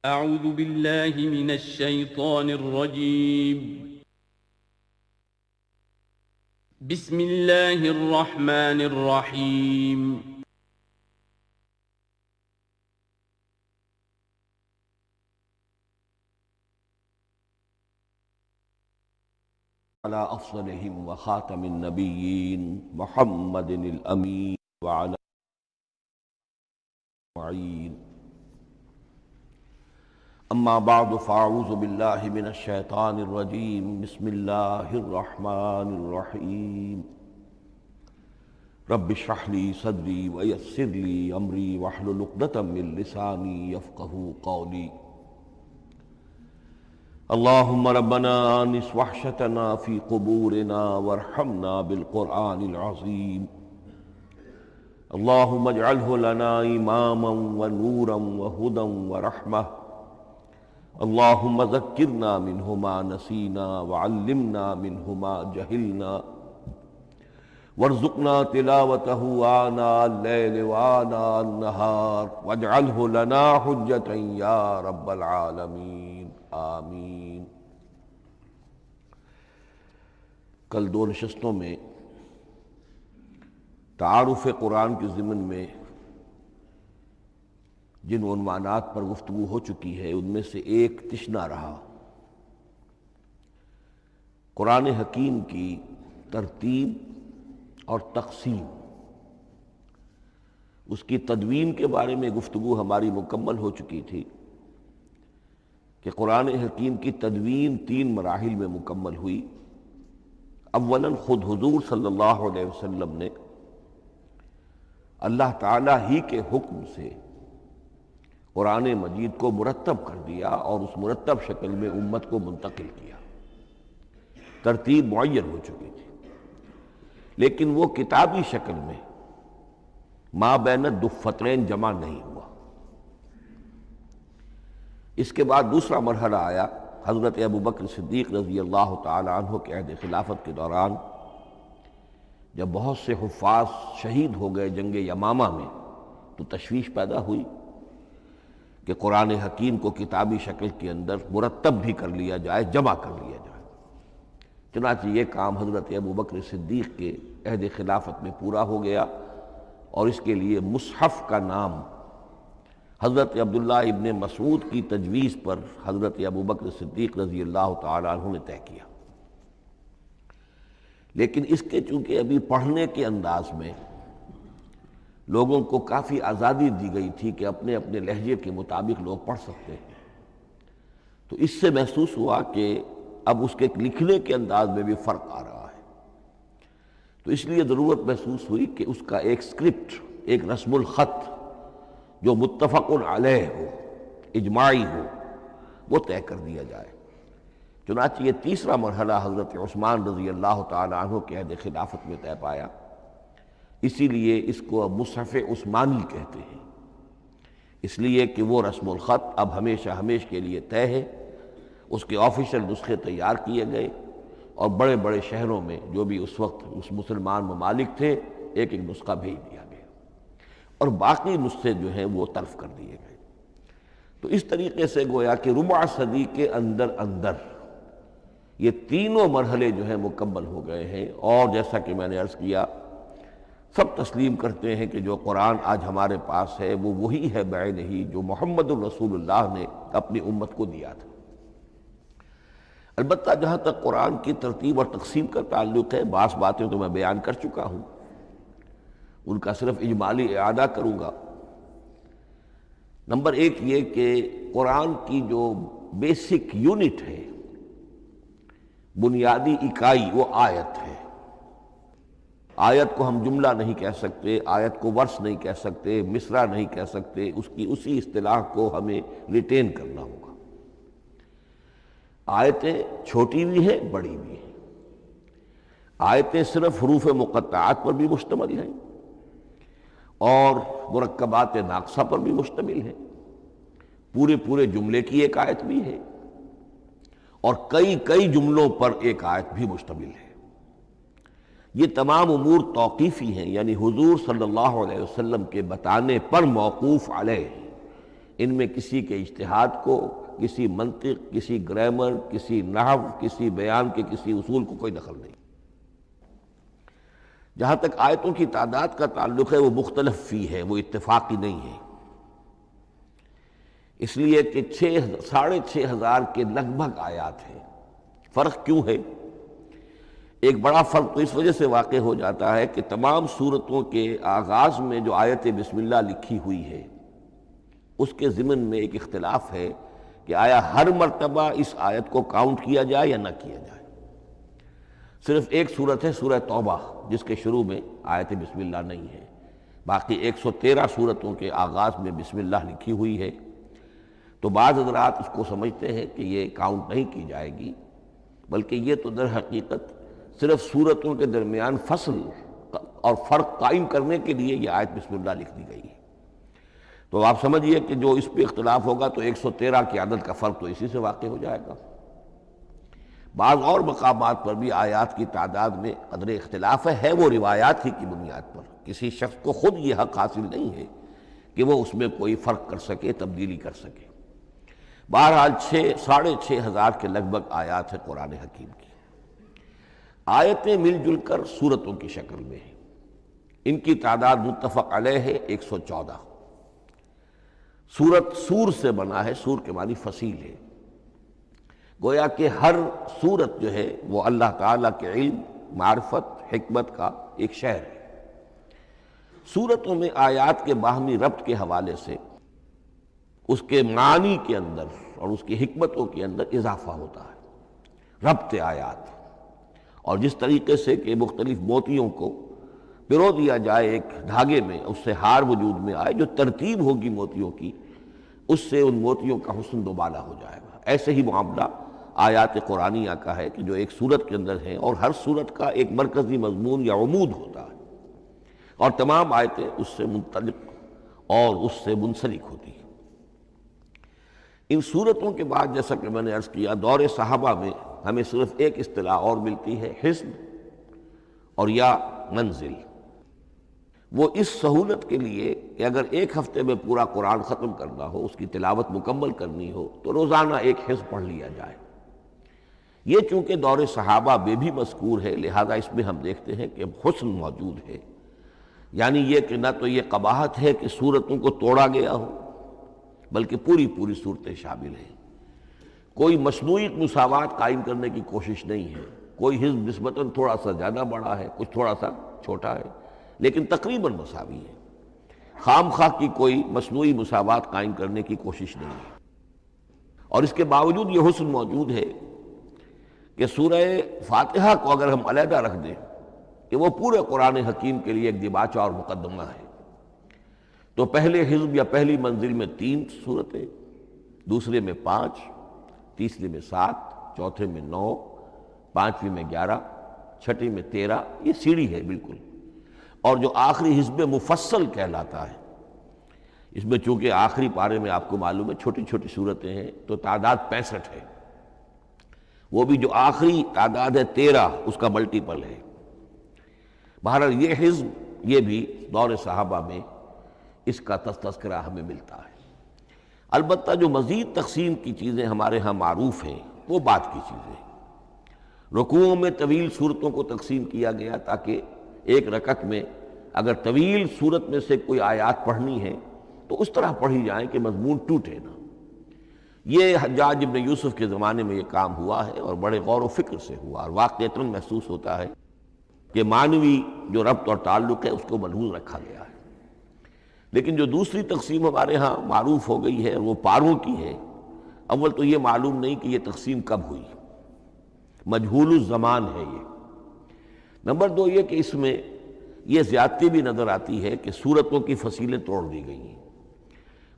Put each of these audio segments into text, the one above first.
أعوذ بالله من الشيطان الرجيم. بسم الله الرحمن الرحيم. على أفضلهم وخاتم النبيين محمد الأمين وعلى معين. أما بعد فأعوذ بالله من الشيطان الرجيم. بسم الله الرحمن الرحيم. رب اشرح لي صدري ويسر لي أمري واحلل عقدة من لساني يفقهوا قولي. اللهم ربنا آنس وحشتنا في قبورنا وارحمنا بالقرآن العظيم. اللهم اجعله لنا إماما ونورا وهدى ورحمة. اللهم ذكرنا منه ما نسينا وعلمنا منه ما جهلنا وارزقنا تلاوته آناء الليل وآناء النهار واجعله لنا حجة يا رب العالمين آمین. کل دو نشستوں میں تعارف قرآن کے ضمن میں جن عنوانات پر گفتگو ہو چکی ہے ان میں سے ایک تشنا رہا قرآن حکیم کی ترتیب اور تقسیم. اس کی تدوین کے بارے میں گفتگو ہماری مکمل ہو چکی تھی کہ قرآن حکیم کی تدوین 3 مراحل میں مکمل ہوئی. اولاً خود حضور صلی اللہ علیہ وسلم نے اللہ تعالیٰ ہی کے حکم سے قرآن مجید کو مرتب کر دیا اور اس مرتب شکل میں امت کو منتقل کیا. ترتیب معین ہو چکی تھی لیکن وہ کتابی شکل میں ما بین الدفترین جمع نہیں ہوا. اس کے بعد دوسرا مرحلہ آیا حضرت ابوبکر صدیق رضی اللہ تعالی عنہ کے عہد خلافت کے دوران، جب بہت سے حفاظ شہید ہو گئے جنگ یمامہ میں تو تشویش پیدا ہوئی کہ قرآن حکیم کو کتابی شکل کے اندر مرتب بھی کر لیا جائے، جمع کر لیا جائے. چنانچہ یہ کام حضرت ابوبکر صدیق کے عہد خلافت میں پورا ہو گیا اور اس کے لیے مصحف کا نام حضرت عبداللہ ابن مسعود کی تجویز پر حضرت ابوبکر صدیق رضی اللہ تعالی عنہ نے طے کیا. لیکن اس کے چونکہ ابھی پڑھنے کے انداز میں لوگوں کو کافی آزادی دی گئی تھی کہ اپنے اپنے لہجے کے مطابق لوگ پڑھ سکتے ہیں، تو اس سے محسوس ہوا کہ اب اس کے لکھنے کے انداز میں بھی فرق آ رہا ہے. تو اس لیے ضرورت محسوس ہوئی کہ اس کا ایک اسکرپٹ، ایک رسم الخط جو متفق علیہ ہو، اجماعی ہو، وہ طے کر دیا جائے. چنانچہ یہ تیسرا مرحلہ حضرت عثمان رضی اللہ تعالی عنہ کے عہد خلافت میں طے پایا. اسی لیے اس کو اب مصحف عثمانی کہتے ہیں، اس لیے کہ وہ رسم الخط اب ہمیشہ ہمیشہ کے لیے طے ہے. اس کے آفیشیل نسخے تیار کیے گئے اور بڑے بڑے شہروں میں جو بھی اس وقت اس مسلمان ممالک تھے ایک ایک نسخہ بھیج دیا گیا اور باقی نسخے جو ہیں وہ طرف کر دیے گئے. تو اس طریقے سے گویا کہ ربع صدی کے اندر اندر یہ تینوں مرحلے جو ہیں مکمل ہو گئے ہیں. اور جیسا کہ میں نے عرض کیا، سب تسلیم کرتے ہیں کہ جو قرآن آج ہمارے پاس ہے وہ وہی ہے بعینہ جو محمد الرسول اللہ نے اپنی امت کو دیا تھا. البتہ جہاں تک قرآن کی ترتیب اور تقسیم کا تعلق ہے، بعض باتیں تو میں بیان کر چکا ہوں، ان کا صرف اجمالی اعادہ کروں گا. نمبر 1 یہ کہ قرآن کی جو بیسک یونٹ ہے، بنیادی اکائی، وہ آیت ہے. آیت کو ہم جملہ نہیں کہہ سکتے، آیت کو ورس نہیں کہہ سکتے، مصرع نہیں کہہ سکتے. اس کی اسی اصطلاح کو ہمیں ریٹین کرنا ہوگا. آیتیں چھوٹی بھی ہیں، بڑی بھی ہیں. آیتیں صرف حروف مقطعات پر بھی مشتمل ہیں اور مرکبات ناقصہ پر بھی مشتمل ہے. پورے جملے کی ایک آیت بھی ہے اور کئی جملوں پر ایک آیت بھی مشتمل ہے. یہ تمام امور توقیفی ہیں، یعنی حضور صلی اللہ علیہ وسلم کے بتانے پر موقوف علیہ، ان میں کسی کے اجتہاد کو، کسی منطق، کسی گرامر، کسی نحو، کسی بیان کے کسی اصول کو کوئی دخل نہیں۔ جہاں تک آیتوں کی تعداد کا تعلق ہے وہ مختلف فی ہے، وہ اتفاقی نہیں ہے، اس لیے کہ 6,500 کے لگ بھگ آیات ہیں۔ فرق کیوں ہے؟ ایک بڑا فرق تو اس وجہ سے واقع ہو جاتا ہے کہ تمام سورتوں کے آغاز میں جو آیت بسم اللہ لکھی ہوئی ہے اس کے ضمن میں ایک اختلاف ہے کہ آیا ہر مرتبہ اس آیت کو کاؤنٹ کیا جائے یا نہ کیا جائے۔ صرف ایک سورت ہے سورہ توبہ جس کے شروع میں آیت بسم اللہ نہیں ہے، باقی 113 سورتوں کے آغاز میں بسم اللہ لکھی ہوئی ہے۔ تو بعض حضرات اس کو سمجھتے ہیں کہ یہ کاؤنٹ نہیں کی جائے گی، بلکہ یہ تو در حقیقت صرف سورتوں کے درمیان فصل اور فرق قائم کرنے کے لیے یہ آیت بسم اللہ لکھ دی گئی ہے۔ تو آپ سمجھیے کہ جو اس پہ اختلاف ہوگا تو 113 کی عدد کا فرق تو اسی سے واقع ہو جائے گا۔ بعض اور مقامات پر بھی آیات کی تعداد میں قدر اختلاف ہے وہ روایات ہی کی بنیاد پر، کسی شخص کو خود یہ حق حاصل نہیں ہے کہ وہ اس میں کوئی فرق کر سکے، تبدیلی کر سکے۔ بہرحال 6,500 کے لگ بھگ آیات ہیں قرآن حکیم کی۔ آیتیں مل جل کر سورتوں کی شکل میں ہیں، ان کی تعداد متفق علیہ ہے 114۔ سورت سور سے بنا ہے، سور کے معنی فصیل ہے، گویا کہ ہر سورت جو ہے وہ اللہ تعالیٰ کے علم، معرفت، حکمت کا ایک شہر ہے۔ سورتوں میں آیات کے باہمی ربط کے حوالے سے اس کے معنی کے اندر اور اس کی حکمتوں کے اندر اضافہ ہوتا ہے، ربط آیات۔ اور جس طریقے سے کہ مختلف موتیوں کو پرو دیا جائے ایک دھاگے میں، اس سے ہار وجود میں آئے، جو ترتیب ہوگی موتیوں کی اس سے ان موتیوں کا حسن دوبالا ہو جائے گا۔ ایسے ہی معاملہ آیات قرآنیہ کا ہے کہ جو ایک سورت کے اندر ہیں، اور ہر سورت کا ایک مرکزی مضمون یا عمود ہوتا ہے، اور تمام آیتیں اس سے منطلق اور اس سے منسلک ہوتی ہیں۔ ان سورتوں کے بعد جیسا کہ میں نے عرض کیا، دور صحابہ میں ہمیں صرف ایک اصطلاح اور ملتی ہے، حزب اور یا منزل۔ وہ اس سہولت کے لیے کہ اگر ایک ہفتے میں پورا قرآن ختم کرنا ہو، اس کی تلاوت مکمل کرنی ہو، تو روزانہ ایک حزب پڑھ لیا جائے۔ یہ چونکہ دور صحابہ میں بھی مذکور ہے، لہذا اس میں ہم دیکھتے ہیں کہ حسن موجود ہے، یعنی یہ کہ نہ تو یہ قباحت ہے کہ سورتوں کو توڑا گیا ہو، بلکہ پوری پوری صورتیں شامل ہیں۔ کوئی مصنوعی مساوات قائم کرنے کی کوشش نہیں ہے، کوئی حزب نسبتاً تھوڑا سا زیادہ بڑا ہے، کچھ تھوڑا سا چھوٹا ہے، لیکن تقریباً مساوی ہے۔ خام خواہ کی کوئی مصنوعی مساوات قائم کرنے کی کوشش نہیں ہے۔ اور اس کے باوجود یہ حسن موجود ہے کہ سورہ فاتحہ کو اگر ہم علیحدہ رکھ دیں کہ وہ پورے قرآن حکیم کے لیے ایک دباچہ اور مقدمہ ہے، تو پہلے حزب یا پہلی منزل میں 3 سورتیں، دوسرے میں 5، تیسرے میں 7، چوتھے میں 9، پانچویں میں 11، چھٹی میں 13، یہ سیڑھی ہے بالکل۔ اور جو آخری حزب مفصل کہلاتا ہے، اس میں چونکہ آخری پارے میں آپ کو معلوم ہے چھوٹی چھوٹی صورتیں ہیں، تو تعداد 65 ہے، وہ بھی جو آخری تعداد ہے 13 اس کا ملٹیپل ہے۔ بہرحال یہ حزب، یہ بھی دور صحابہ میں اس کا تذکرہ ہمیں ملتا ہے۔ البتہ جو مزید تقسیم کی چیزیں ہمارے ہاں معروف ہیں وہ بات کی چیزیں۔ رکوعوں میں طویل صورتوں کو تقسیم کیا گیا تاکہ ایک رکعت میں اگر طویل صورت میں سے کوئی آیات پڑھنی ہے تو اس طرح پڑھی جائیں کہ مضمون ٹوٹے نہ۔ یہ حجاج ابن یوسف کے زمانے میں یہ کام ہوا ہے، اور بڑے غور و فکر سے ہوا، اور واقعتاً محسوس ہوتا ہے کہ معنوی جو ربط اور تعلق ہے اس کو ملحوظ رکھا گیا ہے۔ لیکن جو دوسری تقسیم ہمارے ہاں معروف ہو گئی ہے وہ پاروں کی ہے۔ اول تو یہ معلوم نہیں کہ یہ تقسیم کب ہوئی، مجہول الزمان ہے یہ۔ نمبر 2 یہ کہ اس میں یہ زیادتی بھی نظر آتی ہے کہ سورتوں کی فصیلیں توڑ دی گئی ہیں،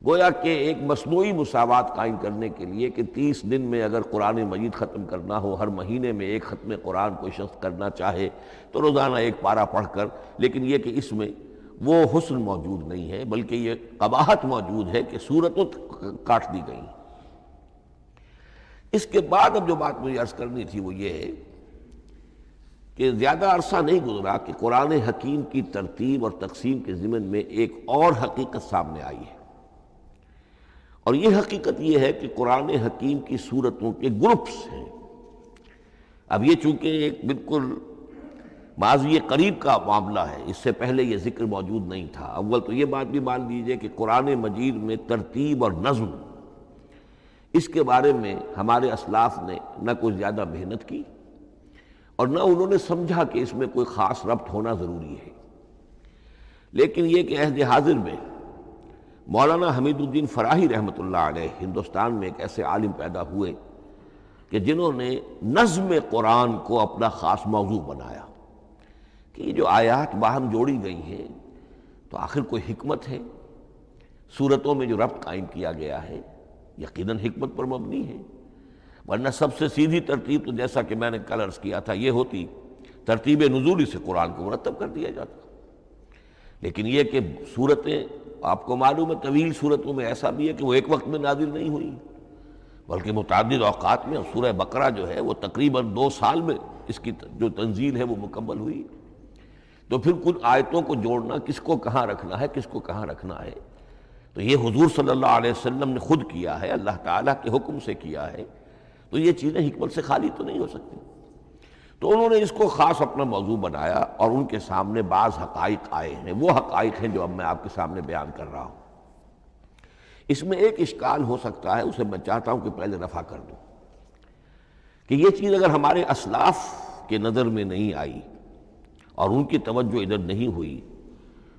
گویا کہ ایک مصنوعی مساوات قائم کرنے کے لیے کہ 30 دن میں اگر قرآن مجید ختم کرنا ہو، ہر مہینے میں ایک ختم قرآن کوئی شخص کرنا چاہے تو روزانہ ایک پارہ پڑھ کر، لیکن یہ کہ اس میں وہ حسن موجود نہیں ہے، بلکہ یہ قباحت موجود ہے کہ صورتوں کاٹ دی گئی۔ اس کے بعد اب جو بات مجھے عرض کرنی تھی وہ یہ ہے کہ زیادہ عرصہ نہیں گزرا کہ قرآن حکیم کی ترتیب اور تقسیم کے ضمن میں ایک اور حقیقت سامنے آئی ہے، اور یہ حقیقت یہ ہے کہ قرآن حکیم کی صورتوں کے گروپس ہیں۔ اب یہ چونکہ ایک بالکل ماضی قریب کا معاملہ ہے، اس سے پہلے یہ ذکر موجود نہیں تھا۔ اول تو یہ بات بھی مان لیجئے کہ قرآن مجید میں ترتیب اور نظم، اس کے بارے میں ہمارے اسلاف نے نہ کوئی زیادہ محنت کی اور نہ انہوں نے سمجھا کہ اس میں کوئی خاص ربط ہونا ضروری ہے۔ لیکن یہ کہ عہد حاضر میں مولانا حمید الدین فراہی رحمۃ اللہ علیہ ہندوستان میں ایک ایسے عالم پیدا ہوئے کہ جنہوں نے نظم قرآن کو اپنا خاص موضوع بنایا کہ یہ جو آیات باہم جوڑی گئی ہیں تو آخر کوئی حکمت ہے، صورتوں میں جو ربط قائم کیا گیا ہے یقیناً حکمت پر مبنی ہے، ورنہ سب سے سیدھی ترتیب تو جیسا کہ میں نے کل عرض کیا تھا یہ ہوتی ترتیب نزولی سے قرآن کو مرتب کر دیا جاتا۔ لیکن یہ کہ صورتیں آپ کو معلوم ہے طویل صورتوں میں ایسا بھی ہے کہ وہ ایک وقت میں نازل نہیں ہوئی بلکہ متعدد اوقات میں، اور سورہ بقرہ جو ہے وہ تقریباً 2 سال میں اس کی جو تنزیل ہے وہ مکمل ہوئی۔ تو پھر کچھ آیتوں کو جوڑنا، کس کو کہاں رکھنا ہے، کس کو کہاں رکھنا ہے، تو یہ حضور صلی اللہ علیہ وسلم نے خود کیا ہے، اللہ تعالیٰ کے حکم سے کیا ہے، تو یہ چیزیں حکمت سے خالی تو نہیں ہو سکتی۔ تو انہوں نے اس کو خاص اپنا موضوع بنایا اور ان کے سامنے بعض حقائق آئے ہیں، وہ حقائق ہیں جو اب میں آپ کے سامنے بیان کر رہا ہوں۔ اس میں ایک اشکال ہو سکتا ہے، اسے میں چاہتا ہوں کہ پہلے رفع کر دوں کہ یہ چیز اگر ہمارے اسلاف کے نظر میں نہیں آئی اور ان کی توجہ ادھر نہیں ہوئی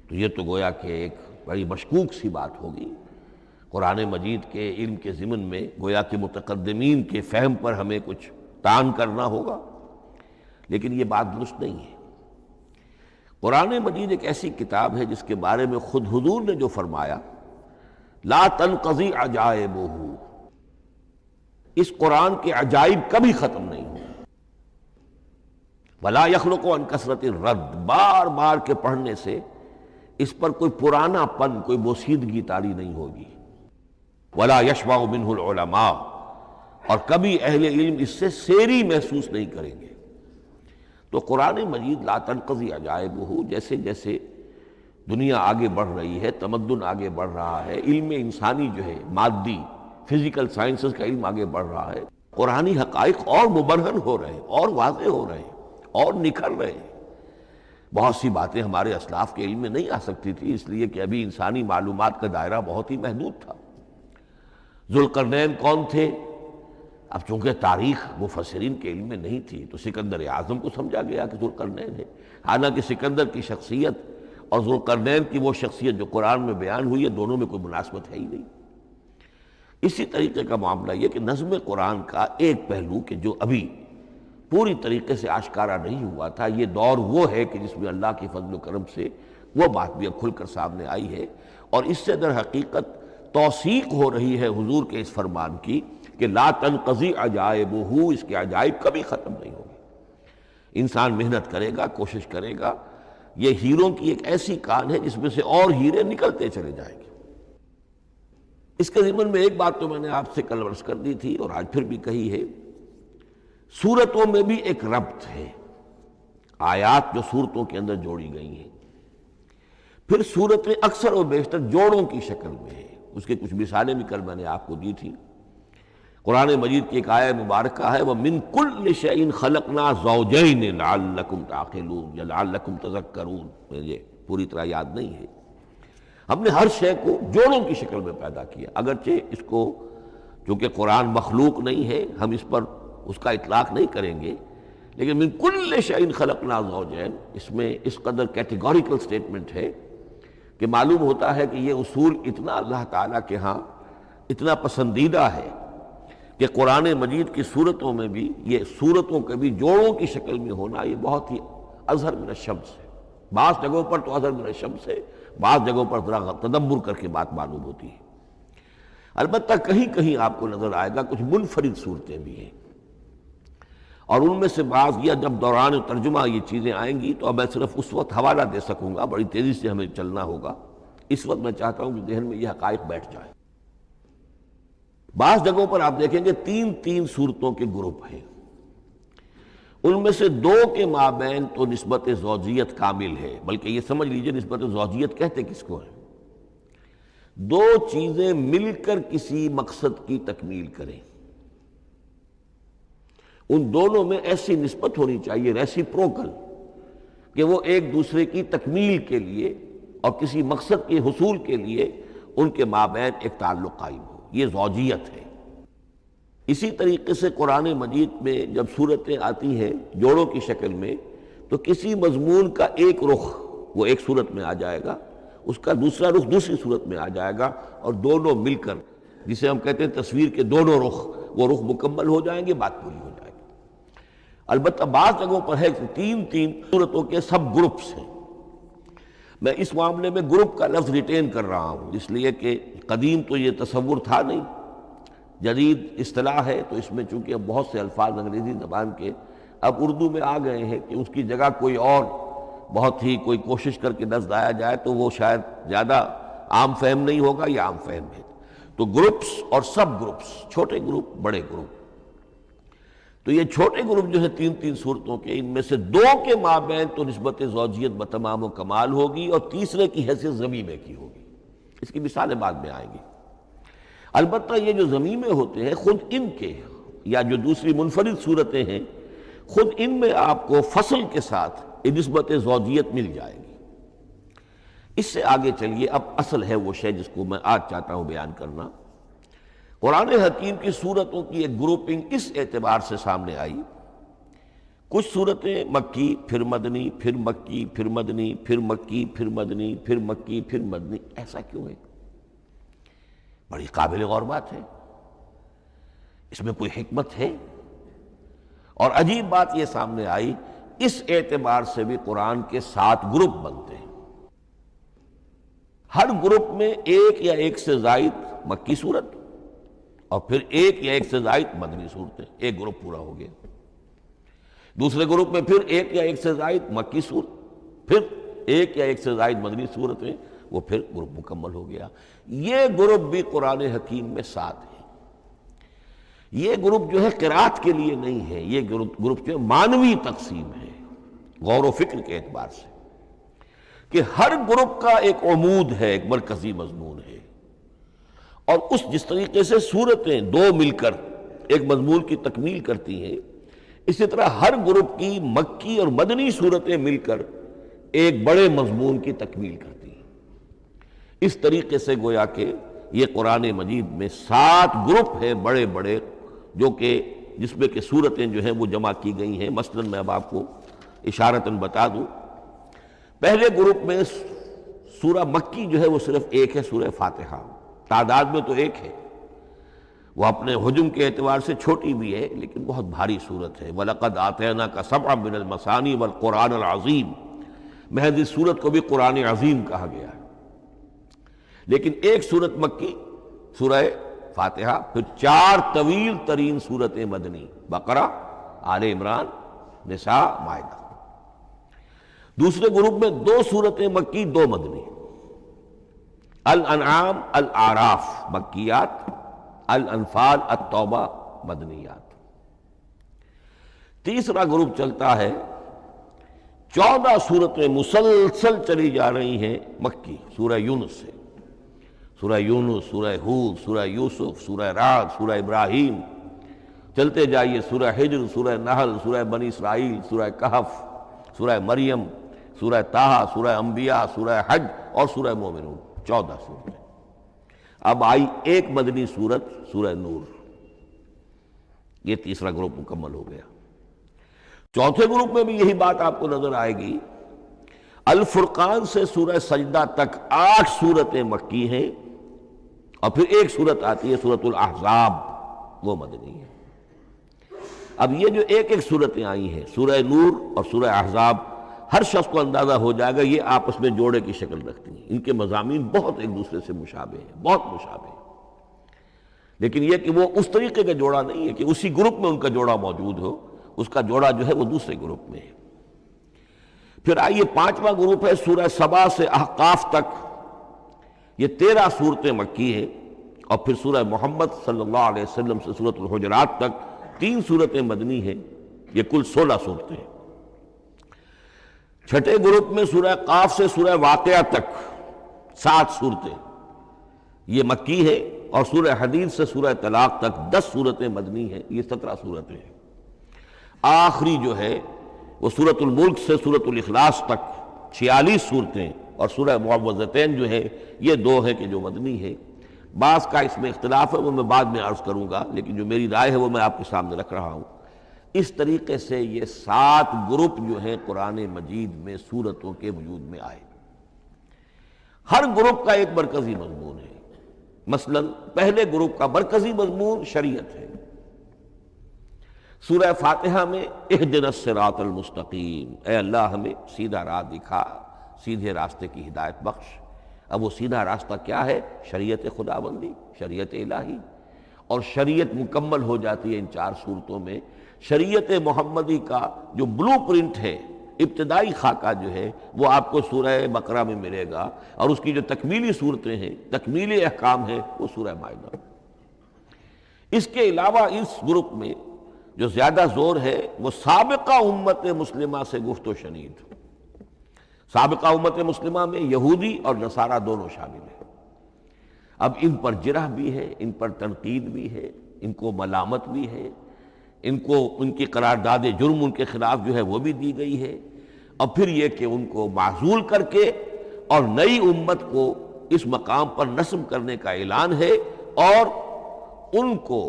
تو یہ تو گویا کہ ایک بڑی مشکوک سی بات ہوگی۔ قرآن مجید کے علم کے ضمن میں گویا کہ متقدمین کے فہم پر ہمیں کچھ طعن کرنا ہوگا، لیکن یہ بات درست نہیں ہے۔ قرآن مجید ایک ایسی کتاب ہے جس کے بارے میں خود حضور نے جو فرمایا لا تنقضی عجائبہ، اس قرآن کے عجائب کبھی ختم نہیں ہوں، ولا یخلق عن کثرت الرد، بار بار کے پڑھنے سے اس پر کوئی پرانا پن، کوئی بوسیدگی طاری نہیں ہوگی، ولا یشبع منہ العلماء، اور کبھی اہل علم اس سے سیری محسوس نہیں کریں گے۔ تو قرآن مجید لا تنقضی عجائبہ، جیسے جیسے دنیا آگے بڑھ رہی ہے، تمدن آگے بڑھ رہا ہے، علم انسانی جو ہے مادی فزیکل سائنسز کا علم آگے بڑھ رہا ہے، قرآنی حقائق اور مبرہن ہو رہے ہیں، اور واضح ہو رہے ہیں، اور نکھر رہے ہیں۔ بہت سی باتیں ہمارے اسلاف کے علم میں نہیں آ سکتی تھی، اس لیے کہ ابھی انسانی معلومات کا دائرہ بہت ہی محدود تھا۔ ذوالقرنین کون تھے؟ اب چونکہ تاریخ مفسرین کے علم میں نہیں تھی تو سکندر اعظم کو سمجھا گیا کہ ذوالقرنین ہے، حالانکہ سکندر کی شخصیت اور ذوالقرنین کی وہ شخصیت جو قرآن میں بیان ہوئی ہے دونوں میں کوئی مناسبت ہے ہی نہیں۔ اسی طریقے کا معاملہ یہ کہ نظم قرآن کا ایک پہلو کہ جو ابھی پوری طریقے سے آشکارا نہیں ہوا تھا، یہ دور وہ ہے کہ جس میں اللہ کی فضل و کرم سے وہ بات بھی اب کھل کر سامنے آئی ہے، اور اس سے در حقیقت توثیق ہو رہی ہے حضور کے اس فرمان کی کہ لا تنقضی عجائبہ، اس کے عجائب کبھی ختم نہیں ہوگی۔ انسان محنت کرے گا، کوشش کرے گا، یہ ہیروں کی ایک ایسی کان ہے جس میں سے اور ہیرے نکلتے چلے جائیں گے۔ اس کے ضمن میں ایک بات تو میں نے آپ سے کل عرض کر دی تھی اور آج پھر بھی کہی ہے، سورتوں میں بھی ایک ربط ہے، آیات جو سورتوں کے اندر جوڑی گئی ہیں، پھر سورتیں اکثر و بیشتر جوڑوں کی شکل میں ہیں۔ اس کے کچھ مثالیں بھی کل میں نے آپ کو دی تھی۔ قرآن مجید کی ایک آیہ مبارکہ ہے وَمِن كُلِّ شَيْءٍ خَلَقْنَا زَوْجَيْنِ لَعَلَّكُمْ تَعْقِلُونَ یا لَعَلَّكُمْ تَذَكَّرُونَ، مجھے پوری طرح یاد نہیں ہے۔ ہم نے ہر شے کو جوڑوں کی شکل میں پیدا کیا، اگرچہ اس کو چونکہ قرآن مخلوق نہیں ہے ہم اس پر اس کا اطلاق نہیں کریں گے، لیکن من کل شیء خلقنا زوجین، اس میں اس قدر کیٹیگوریکل سٹیٹمنٹ ہے کہ معلوم ہوتا ہے کہ یہ اصول اتنا اللہ تعالیٰ کے ہاں اتنا پسندیدہ ہے کہ قرآن مجید کی صورتوں میں بھی یہ صورتوں کے بھی جوڑوں کی شکل میں ہونا یہ بہت ہی اظہر من الشمس ہے۔ بعض جگہوں پر تو اظہر من الشمس ہے، بعض جگہوں پر ذرا تدبر کر کے بات معلوم ہوتی ہے۔ البتہ کہیں کہیں آپ کو نظر آئے گا کچھ منفرد صورتیں بھی ہیں، اور ان میں سے بعض یہ جب دوران ترجمہ یہ چیزیں آئیں گی تو اب میں صرف اس وقت حوالہ دے سکوں گا، بڑی تیزی سے ہمیں چلنا ہوگا۔ اس وقت میں چاہتا ہوں کہ ذہن میں یہ حقائق بیٹھ جائیں۔ بعض جگہوں پر آپ دیکھیں گے تین صورتوں کے گروپ ہیں، ان میں سے دو کے مابین تو نسبت زوجیت کامل ہے، بلکہ یہ سمجھ لیجئے نسبت زوجیت کہتے کس کو ہے؟ دو چیزیں مل کر کسی مقصد کی تکمیل کریں، ان دونوں میں ایسی نسبت ہونی چاہیے ریسیپروکل کہ وہ ایک دوسرے کی تکمیل کے لیے اور کسی مقصد کے حصول کے لیے ان کے مابین ایک تعلق قائم ہو، یہ زوجیت ہے۔ اسی طریقے سے قرآن مجید میں جب صورتیں آتی ہیں جوڑوں کی شکل میں تو کسی مضمون کا ایک رخ وہ ایک صورت میں آ جائے گا، اس کا دوسرا رخ دوسری صورت میں آ جائے گا، اور دونوں مل کر جسے ہم کہتے ہیں تصویر کے دونوں رخ، وہ رخ مکمل ہو جائیں گے، بات پوری ہو جائے گی۔ البتہ بعض جگہوں پر ہے تین صورتوں کے سب گروپس ہیں۔ میں اس معاملے میں گروپ کا لفظ ریٹین کر رہا ہوں، اس لیے کہ قدیم تو یہ تصور تھا نہیں، جدید اصطلاح ہے، تو اس میں چونکہ اب بہت سے الفاظ انگریزی زبان کے اب اردو میں آ گئے ہیں کہ اس کی جگہ کوئی اور بہت ہی کوئی کوشش کر کے لفظ آیا جائے تو وہ شاید زیادہ عام فہم نہیں ہوگا، یا عام فہم ہے۔ تو گروپس اور سب گروپس، چھوٹے گروپ بڑے گروپ، تو یہ چھوٹے گروپ جو ہے تین صورتوں کے، ان میں سے دو کے مابین تو نسبت زوجیت بتمام و کمال ہوگی، اور تیسرے کی حیثیت ضمیمے کی ہوگی۔ اس کی مثالیں بعد میں آئیں گی۔ البتہ یہ جو ضمیمے ہوتے ہیں خود ان کے، یا جو دوسری منفرد صورتیں ہیں، خود ان میں آپ کو فصل کے ساتھ نسبت زوجیت مل جائے گی۔ اس سے آگے چلیے، اب اصل ہے وہ شے جس کو میں آج چاہتا ہوں بیان کرنا۔ قرآن حکیم کی صورتوں کی ایک گروپنگ اس اعتبار سے سامنے آئی، کچھ صورتیں مکی پھر مدنی، پھر مکی پھر مدنی، پھر مکی پھر مدنی، پھر مکی پھر مدنی۔ ایسا کیوں ہے؟ بڑی قابل غور بات ہے، اس میں کوئی حکمت ہے؟ اور عجیب بات یہ سامنے آئی، اس اعتبار سے بھی قرآن کے 7 گروپ بنتے ہیں۔ ہر گروپ میں ایک یا ایک سے زائد مکی صورت، اور پھر ایک یا ایک سے زائد مدنی صورتیں، ایک گروپ پورا ہو گیا۔ دوسرے گروپ میں پھر ایک یا ایک سے زائد مکی صورت، پھر ایک یا ایک سے زائد مدنی صورتیں، وہ پھر گروپ مکمل ہو گیا۔ یہ گروپ بھی قرآن حکیم میں 7 ہے۔ یہ گروپ جو ہے قرات کے لیے نہیں ہے، یہ گروپ جو ہے معنوی تقسیم ہے، غور و فکر کے اعتبار سے، کہ ہر گروپ کا ایک عمود ہے، ایک مرکزی مضمون ہے، اور اس جس طریقے سے صورتیں دو مل کر ایک مضمون کی تکمیل کرتی ہیں، اسی طرح ہر گروپ کی مکی اور مدنی صورتیں مل کر ایک بڑے مضمون کی تکمیل کرتی ہیں۔ اس طریقے سے گویا کہ یہ قرآن مجید میں 7 گروپ ہیں بڑے بڑے، جو کہ جس میں کہ صورتیں جو ہیں وہ جمع کی گئی ہیں۔ مثلاً میں اب آپ کو اشارتاً بتا دوں، پہلے گروپ میں سورہ مکی جو ہے وہ صرف ایک ہے، سورہ فاتحہ، تعداد میں تو ایک ہے، وہ اپنے حجم کے اعتبار سے چھوٹی بھی ہے لیکن بہت بھاری صورت ہے۔ وَلَقَدْ آتَيْنَاكَ سَبْعًا مِنَ الْمَثَانِي وَالْقُرْآنَ الْعَظِيمِ، محض اس صورت کو بھی قرآن عظیم کہا گیا ہے۔ لیکن ایک صورت مکی سورہ فاتحہ، پھر 4 طویل ترین صورتیں مدنی، بقرہ، آل عمران، نساء، مائدہ۔ دوسرے گروپ میں 2 صورتیں مکی، 2 مدنی، الانعام، الاعراف مکیات، الانفال، التوبہ مدنیات۔ تیسرا گروپ چلتا ہے، 14 صورتیں مسلسل چلی جا رہی ہیں مکی، سورہ یونس سے، سورہ یونس، سورہ ہود، سورہ یوسف، سورہ رعد، سورہ ابراہیم، چلتے جائیے، سورہ حجر، سورہ نحل، سورہ بنی اسرائیل، سورہ کہف، سورہ مریم، سورہ طٰہٰ، سورہ انبیاء، سورہ حج اور سورہ مومنون، 14 صورتیں۔ اب آئی ایک مدنی صورت، سورہ نور۔ یہ تیسرا گروپ مکمل ہو گیا۔ چوتھے گروپ میں بھی یہی بات آپ کو نظر آئے گی۔ الفرقان سے سورہ سجدہ تک 8 صورتیں مکی ہیں، اور پھر ایک صورت آتی ہے سورۃ الاحزاب، وہ مدنی ہے۔ اب یہ جو ایک ایک صورتیں آئی ہیں، سورہ نور اور سورہ احزاب، ہر شخص کو اندازہ ہو جائے گا یہ آپس میں جوڑے کی شکل رکھتی ہیں، ان کے مضامین بہت ایک دوسرے سے مشابہ ہیں، بہت مشابہ ہیں، لیکن یہ کہ وہ اس طریقے کا جوڑا نہیں ہے کہ اسی گروپ میں ان کا جوڑا موجود ہو، اس کا جوڑا جو ہے وہ دوسرے گروپ میں ہے۔ پھر آئیے 5واں گروپ ہے، سورہ سبا سے احقاف تک، یہ 13 صورتیں مکی ہیں، اور پھر سورہ محمد صلی اللہ علیہ وسلم سے سورۃ الحجرات تک 3 صورتیں مدنی ہیں، یہ کل 16 صورتیں ہیں۔ چھٹے گروپ میں سورہ قاف سے سورہ واقعہ تک 7 صورتیں، یہ مکی ہے، اور سورہ حدید سے سورہ طلاق تک 10 صورتیں مدنی ہیں، یہ 17 صورتیں ہیں۔ آخری جو ہے وہ سورۃ الملک سے سورۃ الاخلاص تک 46 صورتیں، اور سورہ معوذتین جو ہے یہ 2 ہے کہ جو مدنی ہے۔ بعض کا اس میں اختلاف ہے، وہ میں بعد میں عرض کروں گا، لیکن جو میری رائے ہے وہ میں آپ کے سامنے رکھ رہا ہوں۔ اس طریقے سے یہ 7 گروپ جو ہیں قرآن مجید میں سورتوں کے وجود میں آئے۔ ہر گروپ کا ایک مرکزی مضمون ہے۔ مثلا پہلے گروپ کا مرکزی مضمون شریعت ہے۔ سورہ فاتحہ میں اہدنا الصراط المستقیم، اے اللہ ہمیں سیدھا راہ دکھا، سیدھے راستے کی ہدایت بخش۔ اب وہ سیدھا راستہ کیا ہے؟ شریعت خداوندی، شریعت الہی، اور شریعت مکمل ہو جاتی ہے ان 4 صورتوں میں۔ شریعت محمدی کا جو بلو پرنٹ ہے، ابتدائی خاکہ جو ہے، وہ آپ کو سورہ بقرہ میں ملے گا، اور اس کی جو تکمیلی صورتیں ہیں، تکمیلی احکام ہے، وہ سورہ مائدہ۔ اس کے علاوہ اس گروپ میں جو زیادہ زور ہے وہ سابقہ امت مسلمہ سے گفت و شنید۔ سابقہ امت مسلمہ میں یہودی اور نصارہ دونوں شامل ہیں۔ اب ان پر جرح بھی ہے، ان پر تنقید بھی ہے، ان کو ملامت بھی ہے، ان کو ان کی قرارداد جرم ان کے خلاف جو ہے وہ بھی دی گئی ہے، اور پھر یہ کہ ان کو معزول کر کے اور نئی امت کو اس مقام پر نصب کرنے کا اعلان ہے، اور ان کو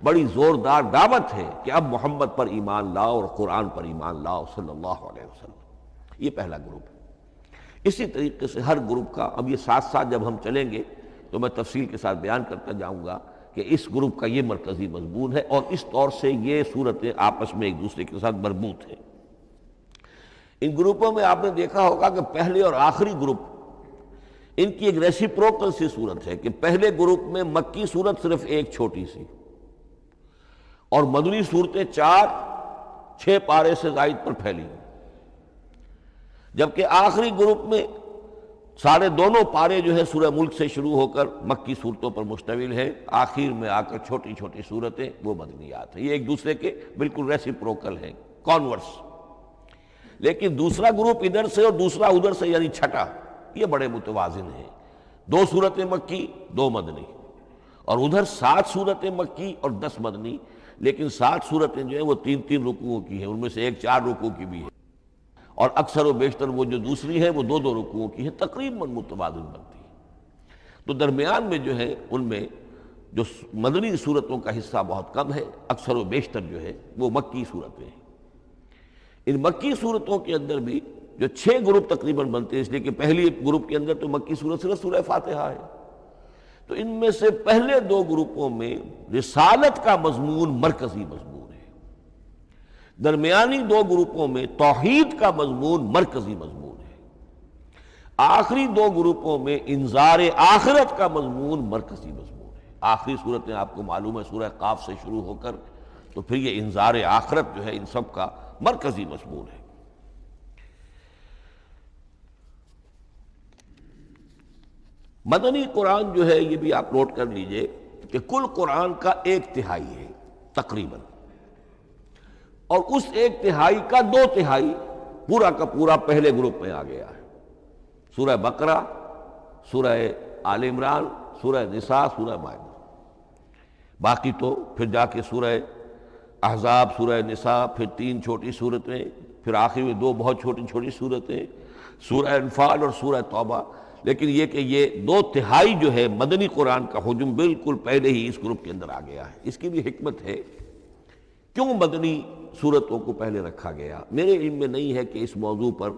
بڑی زوردار دعوت ہے کہ اب محمد پر ایمان لاؤ اور قرآن پر ایمان لاؤ صلی اللہ علیہ وسلم۔ یہ پہلا گروپ ہے۔ اسی طریقے سے ہر گروپ کا، اب یہ ساتھ ساتھ جب ہم چلیں گے تو میں تفصیل کے ساتھ بیان کرتا جاؤں گا کہ اس گروپ کا یہ مرکزی مضمون ہے، اور اس طور سے یہ صورتیں آپس میں ایک دوسرے کے ساتھ مربوط ہیں۔ ان گروپوں میں آپ نے دیکھا ہوگا کہ پہلے اور آخری گروپ ان کی ایک ریسیپروکل سی صورت ہے کہ پہلے گروپ میں مکی صورت صرف ایک چھوٹی سی، اور مدنی صورتیں 4-6 پارے سے زائد پر پھیلی ہیں، جبکہ آخری گروپ میں سارے دونوں پارے جو ہے سورہ ملک سے شروع ہو کر مکی صورتوں پر مشتمل ہے، آخر میں آ کر چھوٹی چھوٹی صورتیں وہ مدنیات ہیں۔ یہ ایک دوسرے کے بالکل ریسیپروکل ہیں، کانورس۔ لیکن دوسرا گروپ ادھر سے اور دوسرا ادھر سے، یعنی چھٹا، یہ بڑے متوازن ہیں۔ 2 صورتیں مکی، 2 مدنی، اور ادھر 7 صورتیں مکی اور 10 مدنی، لیکن 7 صورتیں جو ہیں وہ 3-3 رکوعوں کی ہیں، ان میں سے ایک 4 رکوع کی بھی ہے، اور اکثر و بیشتر وہ جو دوسری ہے وہ 2-2 رکوعوں کی ہے، تقریباً متوازن بنتی ہے۔ تو درمیان میں جو ہے ان میں جو مدنی صورتوں کا حصہ بہت کم ہے، اکثر و بیشتر جو ہے وہ مکی صورتیں ہیں۔ ان مکی صورتوں کے اندر بھی جو 6 گروپ تقریباً بنتے ہیں، اس لیے کہ پہلی گروپ کے اندر تو مکی صورت صرف سورہ فاتحہ ہے، تو ان میں سے پہلے 2 گروپوں میں رسالت کا مضمون مرکزی مضمون ہے، درمیانی 2 گروپوں میں توحید کا مضمون مرکزی مضمون ہے، آخری 2 گروپوں میں انذار آخرت کا مضمون مرکزی مضمون ہے۔ آخری صورتیں آپ کو معلوم ہے سورہ قاف سے شروع ہو کر، تو پھر یہ انذار آخرت جو ہے ان سب کا مرکزی مضمون ہے۔ مدنی قرآن جو ہے یہ بھی آپ نوٹ کر لیجئے کہ کل قرآن کا 1/3 ہے تقریباً، اور اس 1/3 کا 2/3 پورا کا پورا پہلے گروپ میں آ گیا ہے۔ سورہ بقرہ، سورہ آل عمران، سورہ نساء، سورہ مائدہ۔ باقی تو پھر جا کے سورہ احزاب، سورہ نساء، پھر 3 چھوٹی صورتیں، پھر آخر میں 2 بہت چھوٹی چھوٹی صورتیں، سورہ انفال اور سورہ توبہ۔ لیکن یہ کہ یہ 2/3 جو ہے مدنی قرآن کا حجم بالکل پہلے ہی اس گروپ کے اندر آ گیا ہے۔ اس کی بھی حکمت ہے، کیوں مدنی صورتوں کو پہلے رکھا گیا؟ میرے علم میں نہیں ہے کہ اس موضوع پر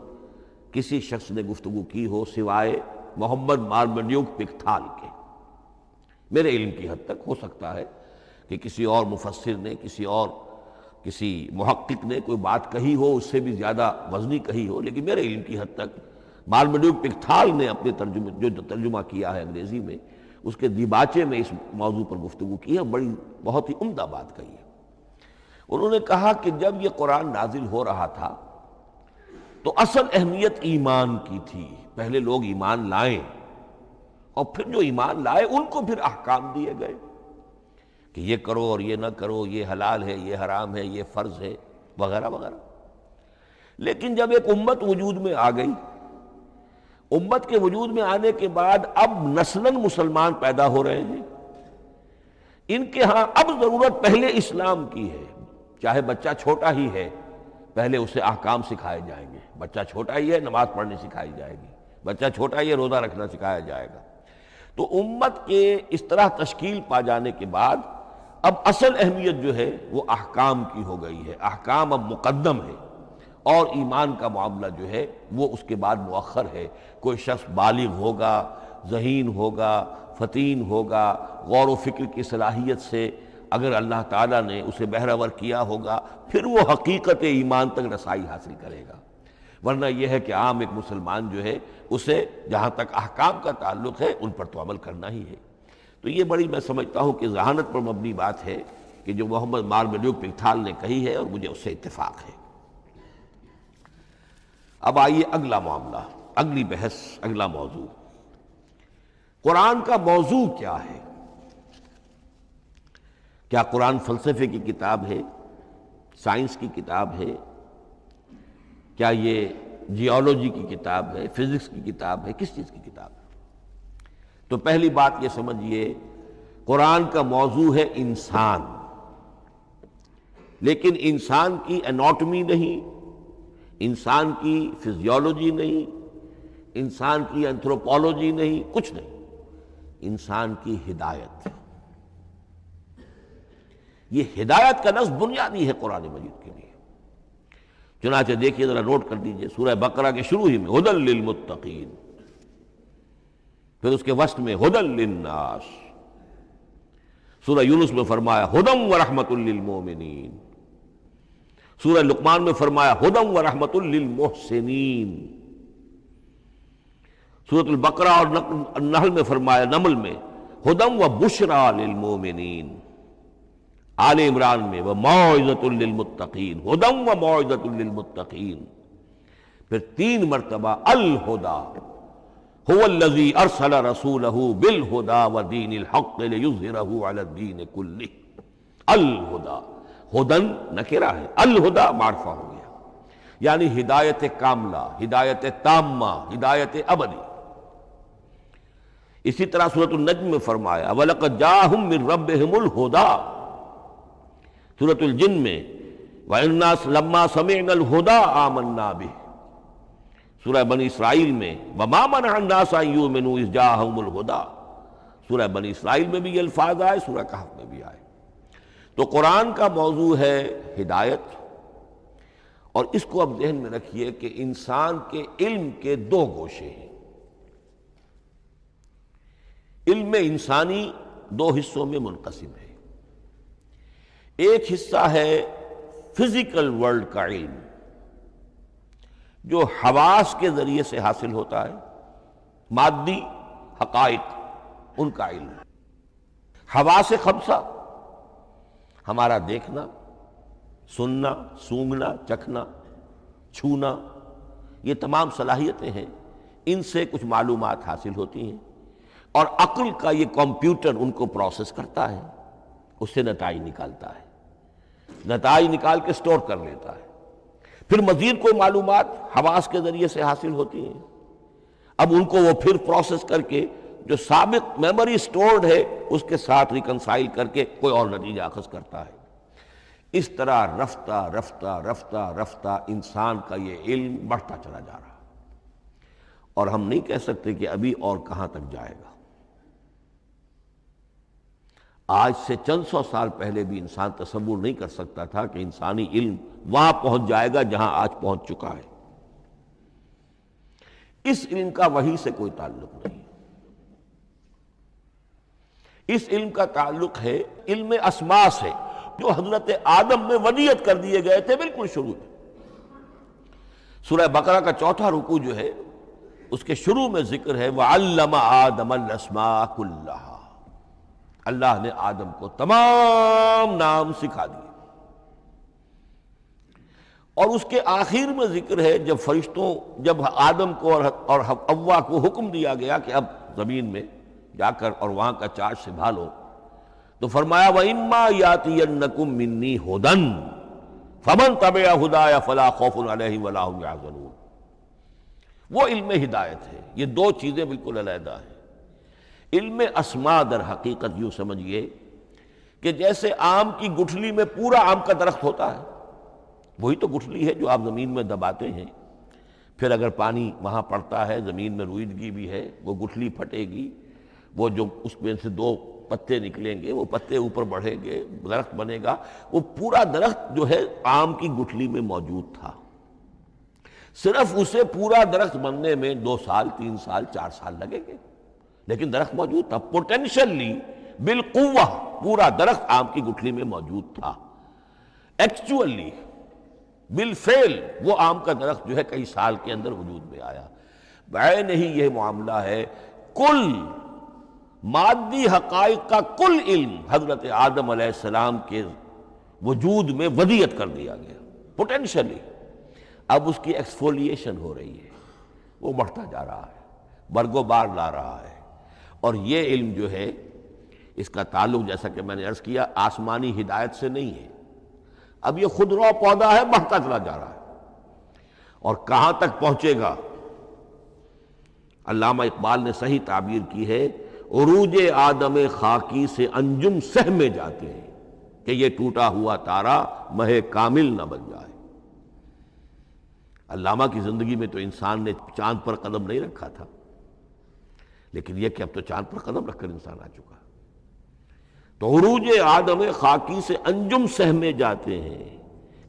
کسی شخص نے گفتگو کی ہو سوائے محمد مارمڈیوک پکتھال کے۔ میرے علم کی حد تک ہو سکتا ہے کہ کسی اور مفسر نے، کسی محقق نے کوئی بات کہی ہو اس سے بھی زیادہ وزنی کہی ہو، لیکن میرے علم کی حد تک مارمڈیوک پکتھال نے اپنے ترجمہ کیا ہے انگریزی میں، اس کے دیباچے میں اس موضوع پر گفتگو کی ہے، بہت ہی عمدہ بات کہی ہے۔ انہوں نے کہا کہ جب یہ قرآن نازل ہو رہا تھا تو اصل اہمیت ایمان کی تھی، پہلے لوگ ایمان لائیں، اور پھر جو ایمان لائے ان کو پھر احکام دیے گئے کہ یہ کرو اور یہ نہ کرو، یہ حلال ہے، یہ حرام ہے، یہ فرض ہے، وغیرہ وغیرہ۔ لیکن جب ایک امت وجود میں آ گئی، امت کے وجود میں آنے کے بعد اب نسلاً مسلمان پیدا ہو رہے ہیں، ان کے ہاں اب ضرورت پہلے اسلام کی ہے، چاہے بچہ چھوٹا ہی ہے پہلے اسے احکام سکھائے جائیں گے، بچہ چھوٹا ہی ہے نماز پڑھنی سکھائی جائے گی، بچہ چھوٹا ہی ہے روزہ رکھنا سکھایا جائے گا۔ تو امت کے اس طرح تشکیل پا جانے کے بعد اب اصل اہمیت جو ہے وہ احکام کی ہو گئی ہے، احکام اب مقدم ہے، اور ایمان کا معاملہ جو ہے وہ اس کے بعد مؤخر ہے۔ کوئی شخص بالغ ہوگا، ذہین ہوگا، فطین ہوگا، غور و فکر کی صلاحیت سے اگر اللہ تعالیٰ نے اسے بہرور کیا ہوگا پھر وہ حقیقت ایمان تک رسائی حاصل کرے گا، ورنہ یہ ہے کہ عام ایک مسلمان جو ہے اسے جہاں تک احکام کا تعلق ہے ان پر تو عمل کرنا ہی ہے۔ تو یہ بڑی میں سمجھتا ہوں کہ ذہانت پر مبنی بات ہے کہ جو محمد مارملیوک پکتھال نے کہی ہے، اور مجھے اس سے اتفاق ہے۔ اب آئیے اگلا معاملہ، اگلی بحث، اگلا موضوع، قرآن کا موضوع کیا ہے؟ کیا قرآن فلسفے کی کتاب ہے، سائنس کی کتاب ہے، کیا یہ جیولوجی کی کتاب ہے، فزکس کی کتاب ہے، کس چیز کی کتاب ہے؟ تو پہلی بات یہ سمجھیے، قرآن کا موضوع ہے انسان، لیکن انسان کی اناٹمی نہیں، انسان کی فزیولوجی نہیں، انسان کی انتھروپولوجی نہیں، کچھ نہیں، انسان کی ہدایت۔ یہ ہدایت کا لفظ بنیادی ہے قرآن مجید کے لیے۔ چنانچہ دیکھیے ذرا نوٹ کر دیجئے، سورہ بقرہ کے شروع ہی میں ھدی للمتقین، پھر اس کے وسط میں ھدی للناس، سورہ یونس میں فرمایا ھدی ورحمۃ للمؤمنین، سورہ لقمان میں فرمایا ھدی ورحمۃ للمحسنین، سورۃ البقرہ اور النحل میں فرمایا، نمل میں ھدی وبشریٰ للمؤمنین، آل عمران میں وموعظۃ للمتقین، ھدی وموعظۃ للمتقین، پھر 3 مرتبہ الہدی هو الذی ارسل رسولہ بالہدی ودین الحق لیظہرہ علی الدین کلہ۔ الہدی، ہدن نکرہ ہے، الہدی معرفہ ہو گیا، یعنی ہدایت کاملہ، ہدایت تامہ، ہدایت ابدی۔ اسی طرح سورۃ النجم میں فرمایا وَلَقَدْ جَاءَهُم مِّن رَّبِّهِمُ الْهُدَىٰ، سورۃ الجن میں وَإِنَّا لَمَّا سَمِعْنَا الْهُدَىٰ آمَنَّا بِهِ، سورہ بنی اسرائیل میں وَمَا مَنَعَ النَّاسَ أَن يُؤْمِنُوا إِذْ جَاءَهُمُ الْهُدَىٰ، سورہ بنی اسرائیل میں بھی یہ الفاظ آئے، سورہ کہف میں بھی آئے۔ تو قرآن کا موضوع ہے ہدایت، اور اس کو اب ذہن میں رکھیے کہ انسان کے علم کے 2 گوشے ہیں۔ علم انسانی 2 حصوں میں منقسم ہے۔ ایک حصہ ہے فزیکل ورلڈ کا علم، جو حواس کے ذریعے سے حاصل ہوتا ہے، مادی حقائق ان کا علم۔ حواس خمسہ، ہمارا دیکھنا، سننا، سونگھنا، چکھنا، چھونا، یہ تمام صلاحیتیں ہیں، ان سے کچھ معلومات حاصل ہوتی ہیں، اور عقل کا یہ کمپیوٹر ان کو پروسیس کرتا ہے، اس سے نتائج نکالتا ہے، نتائج نکال کے سٹور کر لیتا ہے۔ پھر مزید کوئی معلومات حواس کے ذریعے سے حاصل ہوتی ہیں، اب ان کو وہ پھر پروسیس کر کے جو سابق میموری سٹورڈ ہے اس کے ساتھ ریکنسائل کر کے کوئی اور نتیجہ اخذ کرتا ہے۔ اس طرح رفتہ رفتہ رفتہ رفتہ انسان کا یہ علم بڑھتا چلا جا رہا، اور ہم نہیں کہہ سکتے کہ ابھی اور کہاں تک جائے گا۔ آج سے چند 100 سال پہلے بھی انسان تصور نہیں کر سکتا تھا کہ انسانی علم وہاں پہنچ جائے گا جہاں آج پہنچ چکا ہے۔ اس علم کا وحی سے کوئی تعلق نہیں، اس علم کا تعلق ہے علم اسماء سے، جو حضرت آدم میں ودیعت کر دیے گئے تھے بالکل شروع میں۔ سورہ بقرہ کا 4تھا رکوع جو ہے اس کے شروع میں ذکر ہے وَعَلَّمَ آدَمَ الْأَسْمَاءَ كُلَّهَا، اللہ نے آدم کو تمام نام سکھا دیے۔ اور اس کے آخر میں ذکر ہے جب فرشتوں، جب آدم کو اور حوا کو حکم دیا گیا کہ اب زمین میں جا کر اور وہاں کا چارج سنبھالو، تو فرمایا وَإِمَّا يَأْتِيَنَّكُم مِّنِّي هُدًى فَمَن تَبِعَ هُدَايَ فَلَا خَوْفٌ عَلَيْهِمْ وَلَا هُمْ يَحْزَنُونَ۔ وہ علم ہدایت ہے۔ یہ دو چیزیں بالکل علیحدہ ہیں۔ علم اسماء در حقیقت یوں سمجھیے کہ جیسے آم کی گٹھلی میں پورا آم کا درخت ہوتا ہے، وہی تو گٹھلی ہے جو آپ زمین میں دباتے ہیں، پھر اگر پانی وہاں پڑتا ہے، زمین میں روئیدگی بھی ہے، وہ گٹھلی پھٹے گی، وہ جو اس میں سے دو پتے نکلیں گے، وہ پتے اوپر بڑھیں گے، درخت بنے گا۔ وہ پورا درخت جو ہے آم کی گٹھلی میں موجود تھا، صرف اسے پورا درخت بننے میں 2 سال 3 سال 4 سال لگیں گے، لیکن درخت موجود تھا، پوٹینشلی بالقوہ پورا درخت آم کی گٹھلی میں موجود تھا۔ ایکچولی بالفعل وہ آم کا درخت جو ہے کئی سال کے اندر وجود میں آیا۔ بعین ہی یہ معاملہ ہے، کل مادی حقائق کا کل علم حضرت آدم علیہ السلام کے وجود میں ودیعت کر دیا گیا پوٹینشلی۔ اب اس کی ایکسفولیشن ہو رہی ہے، وہ بڑھتا جا رہا ہے، برگ و بار لا رہا ہے۔ اور یہ علم جو ہے اس کا تعلق جیسا کہ میں نے عرض کیا آسمانی ہدایت سے نہیں ہے، اب یہ خود رو پودا ہے، بڑھتا چلا جا رہا ہے، اور کہاں تک پہنچے گا؟ علامہ اقبال نے صحیح تعبیر کی ہے، عروج آدم خاکی سے انجم سہمے جاتے ہیں کہ یہ ٹوٹا ہوا تارا مہ کامل نہ بن جائے۔ علامہ کی زندگی میں تو انسان نے چاند پر قدم نہیں رکھا تھا، لیکن یہ کہ اب تو چاند پر قدم رکھ کر انسان آ چکا۔ تو عروج آدم خاکی سے انجم سہمے جاتے ہیں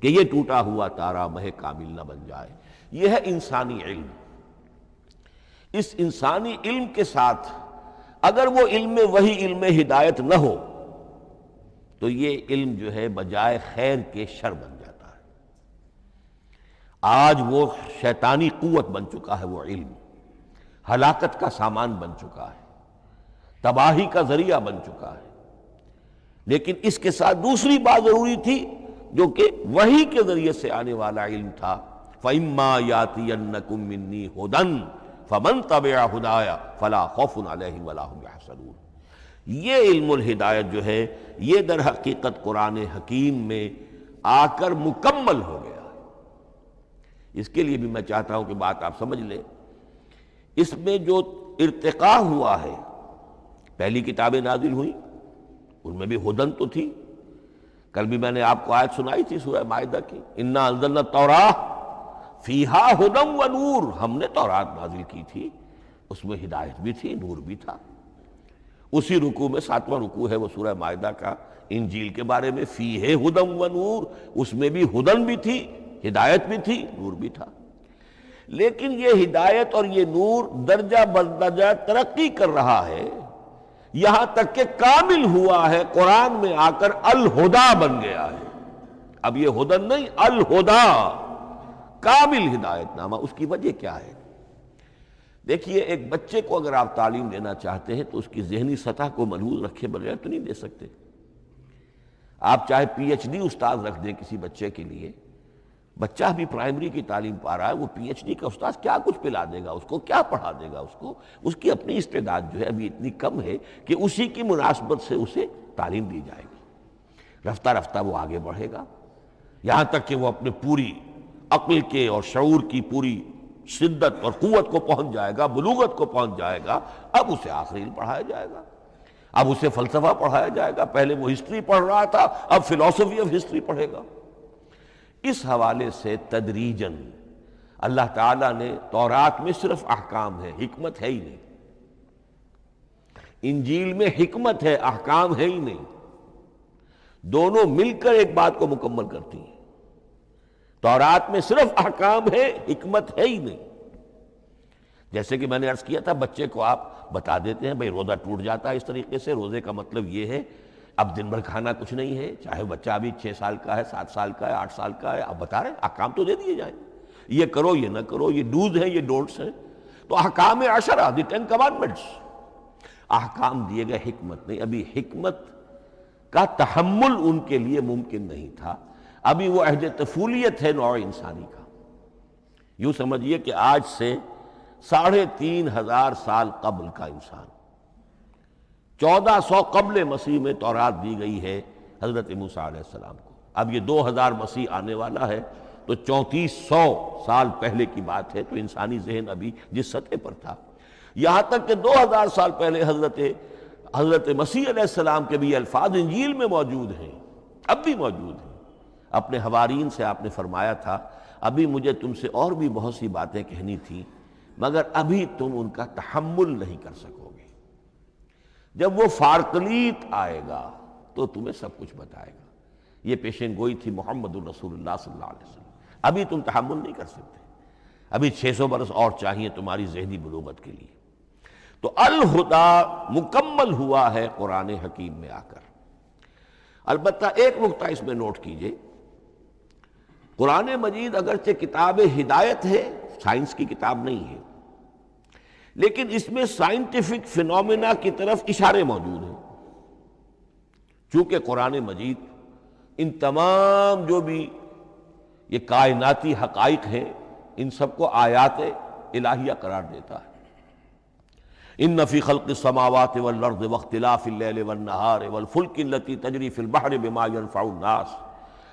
کہ یہ ٹوٹا ہوا تارا مہ کامل نہ بن جائے۔ یہ ہے انسانی علم۔ اس انسانی علم کے ساتھ اگر وہ علم وہی علم ہدایت نہ ہو تو یہ علم جو ہے بجائے خیر کے شر بن جاتا ہے۔ آج وہ شیطانی قوت بن چکا ہے، وہ علم ہلاکت کا سامان بن چکا ہے، تباہی کا ذریعہ بن چکا ہے۔ لیکن اس کے ساتھ دوسری بات ضروری تھی جو کہ وحی کے ذریعے سے آنے والا علم تھا، فَإِمَّا يَأْتِيَنَّكُم مِّنِّي هُدًى فَمَن تَبِعَ هُدَايَ فَلَا خَوْفٌ عَلَيْهِمْ وَلَا هُمْ يَحْزَنُونَ۔ یہ علم الہدایت جو ہے یہ در حقیقت قرآن حکیم میں آ کر مکمل ہو گیا ہے۔ اس کے لیے بھی میں چاہتا ہوں کہ بات آپ سمجھ لیں، اس میں جو ارتقاء ہوا ہے، پہلی کتابیں نازل ہوئیں ان میں بھی ہدن تو تھی، کل بھی میں نے آپ کو آیت سنائی تھی سورہ مائدہ کی، انا انزلنا التوراۃ فیہا ہدی و نور، ہم نے تورات نازل کی تھی، اس میں ہدایت بھی تھی، نور بھی تھا۔ اسی رکوع میں 7واں رکوع ہے وہ سورہ مائدہ کا، انجیل کے بارے میں، فیہ ہدی و نور، اس میں بھی ہدن بھی تھی، ہدایت بھی تھی، نور بھی تھا۔ لیکن یہ ہدایت اور یہ نور درجہ بدرجہ ترقی کر رہا ہے، یہاں تک کہ کامل ہوا ہے، قرآن میں آ کر الہدا بن گیا ہے۔ اب یہ ہدن نہیں، الہدا، کامل ہدایت نامہ۔ اس کی وجہ کیا ہے؟ دیکھیے، ایک بچے کو اگر آپ تعلیم دینا چاہتے ہیں تو اس کی ذہنی سطح کو ملحوظ رکھے بغیر تو نہیں دے سکتے۔ آپ چاہے پی ایچ ڈی استاد رکھ دیں کسی بچے کے لیے، بچہ بھی پرائمری کی تعلیم پا رہا ہے، وہ پی ایچ ڈی کا استاد کیا کچھ پلا دے گا اس کو، کیا پڑھا دے گا اس کو؟ اس کی اپنی استعداد جو ہے ابھی اتنی کم ہے کہ اسی کی مناسبت سے اسے تعلیم دی جائے گی، رفتہ رفتہ وہ آگے بڑھے گا، یہاں تک کہ وہ اپنے پوری عقل کے اور شعور کی پوری شدت اور قوت کو پہنچ جائے گا، بلوغت کو پہنچ جائے گا۔ اب اسے آخری علم پڑھایا جائے گا، اب اسے فلسفہ پڑھایا جائے گا، پہلے وہ ہسٹری پڑھ رہا تھا، اب فلسفی آف ہسٹری پڑھے گا۔ اس حوالے سے تدریجاً اللہ تعالیٰ نے تورات میں صرف احکام ہے، حکمت ہے ہی نہیں، انجیل میں حکمت ہے، احکام ہے ہی نہیں، دونوں مل کر ایک بات کو مکمل کرتی ہیں۔ تورات میں صرف احکام ہے، حکمت ہے ہی نہیں۔ جیسے کہ میں نے عرض کیا تھا، بچے کو آپ بتا دیتے ہیں بھئی روزہ ٹوٹ جاتا ہے اس طریقے سے، روزے کا مطلب یہ ہے اب دن بھر کھانا کچھ نہیں ہے، چاہے بچہ ابھی 6 سال کا ہے، 7 سال کا ہے، 8 سال کا ہے، آپ بتا رہے ہیں احکام تو دے دیے جائیں، یہ کرو یہ نہ کرو، یہ ڈوز ہیں یہ ڈونٹس ہیں۔ تو احکام عشرہ، دی 10 کمانڈمنٹس، احکام دیے گئے، حکمت نہیں۔ ابھی حکمت کا تحمل ان کے لیے ممکن نہیں تھا، ابھی وہ عہد طفولیت ہے نوع انسانی کا۔ یوں سمجھیے کہ آج سے 3500 سال قبل کا انسان، 1400 قبل مسیح میں تورات دی گئی ہے حضرت موسیٰ علیہ السلام کو۔ اب یہ 2000 مسیح آنے والا ہے تو 3400 سال پہلے کی بات ہے، تو انسانی ذہن ابھی جس سطح پر تھا، یہاں تک کہ 2000 سال پہلے حضرت مسیح علیہ السلام کے بھی الفاظ انجیل میں موجود ہیں، اب بھی موجود ہیں۔ اپنے حوارین سے آپ نے فرمایا تھا ابھی مجھے تم سے اور بھی بہت سی باتیں کہنی تھیں، مگر ابھی تم ان کا تحمل نہیں کر سکو گے، جب وہ فارقلیت آئے گا تو تمہیں سب کچھ بتائے گا۔ یہ پیشن گوئی تھی محمد الرسول اللہ صلی اللہ علیہ وسلم۔ ابھی تم تحمل نہیں کر سکتے، ابھی 600 برس اور چاہیے تمہاری ذہنی بلوغت کے لیے۔ تو الہدا مکمل ہوا ہے قرآن حکیم میں آ کر۔ البتہ ایک نقطہ اس میں نوٹ کیجئے، قرآن مجید اگرچہ کتاب ہدایت ہے، سائنس کی کتاب نہیں ہے، لیکن اس میں سائنٹیفک فینومینا کی طرف اشارے موجود ہیں، چونکہ قرآن مجید ان تمام جو بھی یہ کائناتی حقائق ہیں ان سب کو آیات الہیہ قرار دیتا ہے۔ ان فی خلق السماوات والارض واختلاف اللیل والنہار والفلک التی تجری فی البحر بما ينفع الناس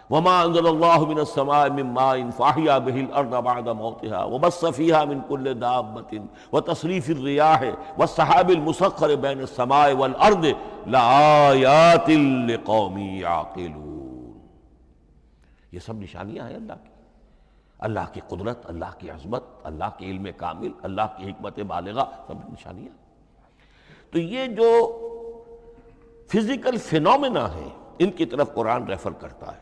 وما انزل اللہ من السماء من ماء فاحیا بہ الارض بعد موتها وبث فیہا من کل دابۃ وتصریف الریاح والسحاب المسخر بین السماء والارض لآیات لقوم یعقلون۔ یہ سب نشانیاں ہیں اللہ کی قدرت، اللہ کی عظمت، اللہ کے علم کامل، اللہ کی حکمت بالغہ، سب نشانیاں۔ تو یہ جو فزیکل فینومینا ہیں ان کی طرف قرآن ریفر کرتا ہے۔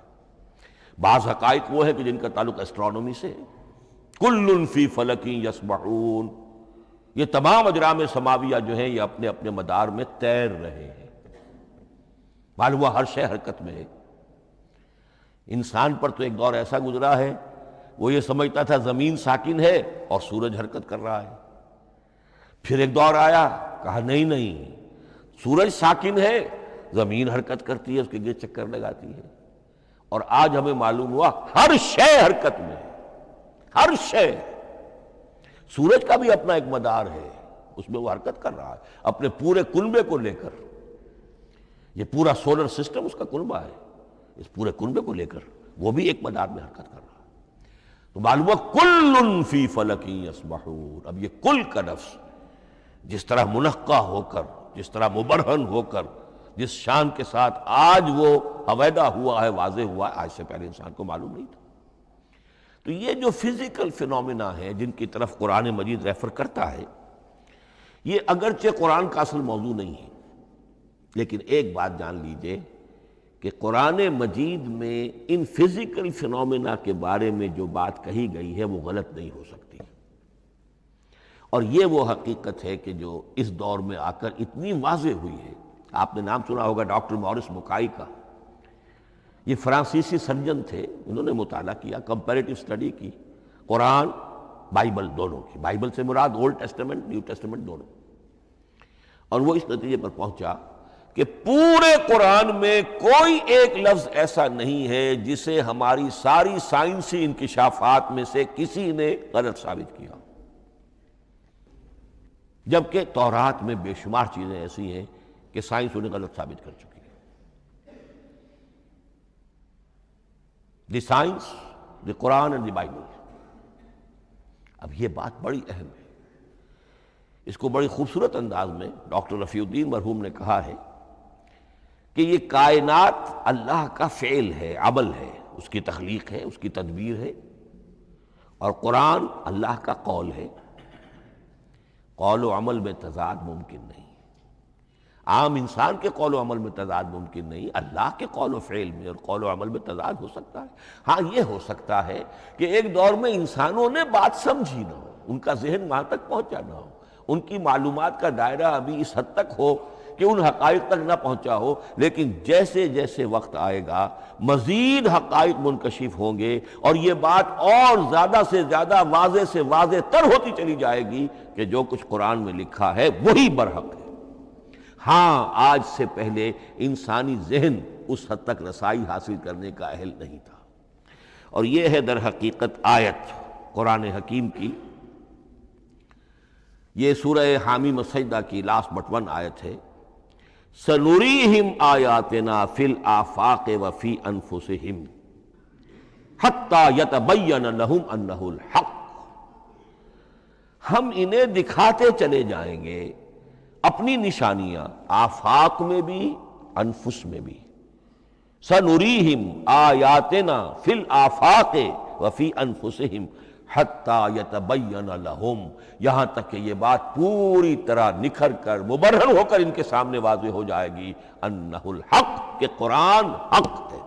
بعض حقائق وہ ہے کہ جن کا تعلق اسٹرانومی سے ہے، کل فی فلک یسبحون، یہ تمام اجرام سماویہ جو ہیں یہ اپنے اپنے مدار میں تیر رہے ہیں، معلوم ہوا ہر شے حرکت میں ہے۔ انسان پر تو ایک دور ایسا گزرا ہے وہ یہ سمجھتا تھا زمین ساکن ہے اور سورج حرکت کر رہا ہے، پھر ایک دور آیا کہا نہیں سورج ساکن ہے، زمین حرکت کرتی ہے، اس کے گرد چکر لگاتی ہے، اور آج ہمیں معلوم ہوا ہر شے حرکت میں ہے، ہر شے۔ سورج کا بھی اپنا ایک مدار ہے، اس میں وہ حرکت کر رہا ہے اپنے پورے کنبے کو لے کر، یہ پورا سولر سسٹم اس کا کنبہ ہے، اس پورے کنبے کو لے کر وہ بھی ایک مدار میں حرکت کر رہا ہے۔ تو معلوم ہوا کل فی فلک یسبحون۔ اب یہ کل کا لفظ جس طرح منقع ہو کر، جس طرح مبرہن ہو کر، جس شان کے ساتھ آج وہ عویدہ ہوا ہے، واضح ہوا ہے، آج سے پہلے انسان کو معلوم نہیں تھا۔ تو یہ جو فزیکل فینومینا ہے جن کی طرف قرآن مجید ریفر کرتا ہے، یہ اگرچہ قرآن کا اصل موضوع نہیں ہے، لیکن ایک بات جان لیجئے کہ قرآن مجید میں ان فزیکل فینومینا کے بارے میں جو بات کہی گئی ہے وہ غلط نہیں ہو سکتی، اور یہ وہ حقیقت ہے کہ جو اس دور میں آ کر اتنی واضح ہوئی ہے۔ آپ نے نام سنا ہوگا ڈاکٹر مورس بکائی کا، یہ فرانسیسی سرجن تھے، انہوں نے مطالعہ کیا، کمپیریٹو اسٹڈی کی قرآن بائبل دونوں کی، بائبل سے مراد اولڈ ٹیسٹمنٹ نیو ٹیسٹمنٹ دونوں، اور وہ اس نتیجے پر پہنچا کہ پورے قرآن میں کوئی ایک لفظ ایسا نہیں ہے جسے ہماری ساری سائنسی انکشافات میں سے کسی نے غلط ثابت کیا، جبکہ تورات میں بے شمار چیزیں ایسی ہیں کہ سائنس انہیں غلط ثابت کر چکی ہے۔ The science, the Quran and the Bible. اب یہ بات بڑی اہم ہے، اس کو بڑی خوبصورت انداز میں ڈاکٹر رفیع الدین مرحوم نے کہا ہے کہ یہ کائنات اللہ کا فعل ہے، عمل ہے، اس کی تخلیق ہے، اس کی تدبیر ہے، اور قرآن اللہ کا قول ہے۔ قول و عمل میں تضاد ممکن نہیں، عام انسان کے قول و عمل میں تضاد ممکن نہیں، اللہ کے قول و فعل میں اور قول و عمل میں تضاد ہو سکتا ہے۔ ہاں یہ ہو سکتا ہے کہ ایک دور میں انسانوں نے بات سمجھی نہ ہو، ان کا ذہن وہاں تک پہنچا نہ ہو، ان کی معلومات کا دائرہ ابھی اس حد تک ہو کہ ان حقائق تک نہ پہنچا ہو، لیکن جیسے جیسے وقت آئے گا مزید حقائق منکشف ہوں گے، اور یہ بات اور زیادہ سے زیادہ واضح سے واضح تر ہوتی چلی جائے گی کہ جو کچھ قرآن میں لکھا ہے وہی برحق ہے۔ ہاں آج سے پہلے انسانی ذہن اس حد تک رسائی حاصل کرنے کا اہل نہیں تھا، اور یہ ہے در حقیقت آیت قرآن حکیم کی۔ یہ سورہ حامیم السجدہ کی لاسٹ بٹ ون آیت ہے، سنوریہم آیاتنا فی الآفاق وفی انفسہم۔ حتی یتبین لہم انہ الحق، ہم انہیں دکھاتے چلے جائیں گے اپنی نشانیاں آفاق میں بھی انفس میں بھی. سنریہم آیاتنا فی الآفاق وفی انفسہم حتی یتبین لہم، یہاں تک کہ یہ بات پوری طرح نکھر کر مبرہن ہو کر ان کے سامنے واضح ہو جائے گی انہ الحق، کہ قرآن حق ہے.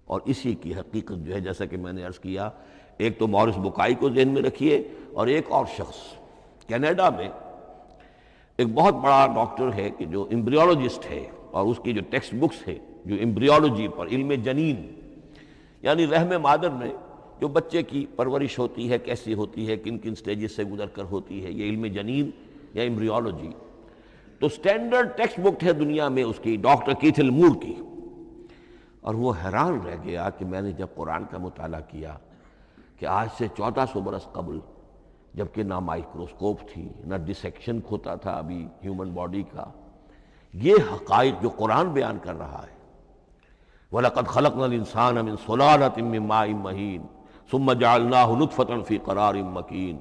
اور اسی کی حقیقت جو ہے، جیسا کہ میں نے عرض کیا، ایک تو مورس بکائی کو ذہن میں رکھیے، اور ایک اور شخص کینیڈا میں ایک بہت بڑا ڈاکٹر ہے کہ جو ایمبریولوجسٹ ہے، اور اس کی جو ٹیکسٹ بکس ہے جو ایمبریولوجی پر، علم جنین یعنی رحم مادر میں جو بچے کی پرورش ہوتی ہے کیسی ہوتی ہے، کن کن سٹیجز سے گزر کر ہوتی ہے، یہ علم جنین یا ایمبریولوجی. تو سٹینڈرڈ ٹیکسٹ بک ہے دنیا میں اس کی، ڈاکٹر کیتھل مور کی. اور وہ حیران رہ گیا کہ میں نے جب قرآن کا مطالعہ کیا کہ آج سے 1400 برس قبل، جبکہ نہ مائکروسکوپ تھی نہ ڈسیکشن ہوتا تھا ابھی ہیومن باڈی کا، یہ حقائق جو قرآن بیان کر رہا ہے، وَلَقَدْ خَلَقْنَا الْإِنسَانَ مِنْ صُلَالَةٍ مِّن مَّاءٍ مَّهِينٍ ثُمَّ جَعَلْنَاهُ نُطْفَةً فِي قَرَارٍ مَّكِينٍ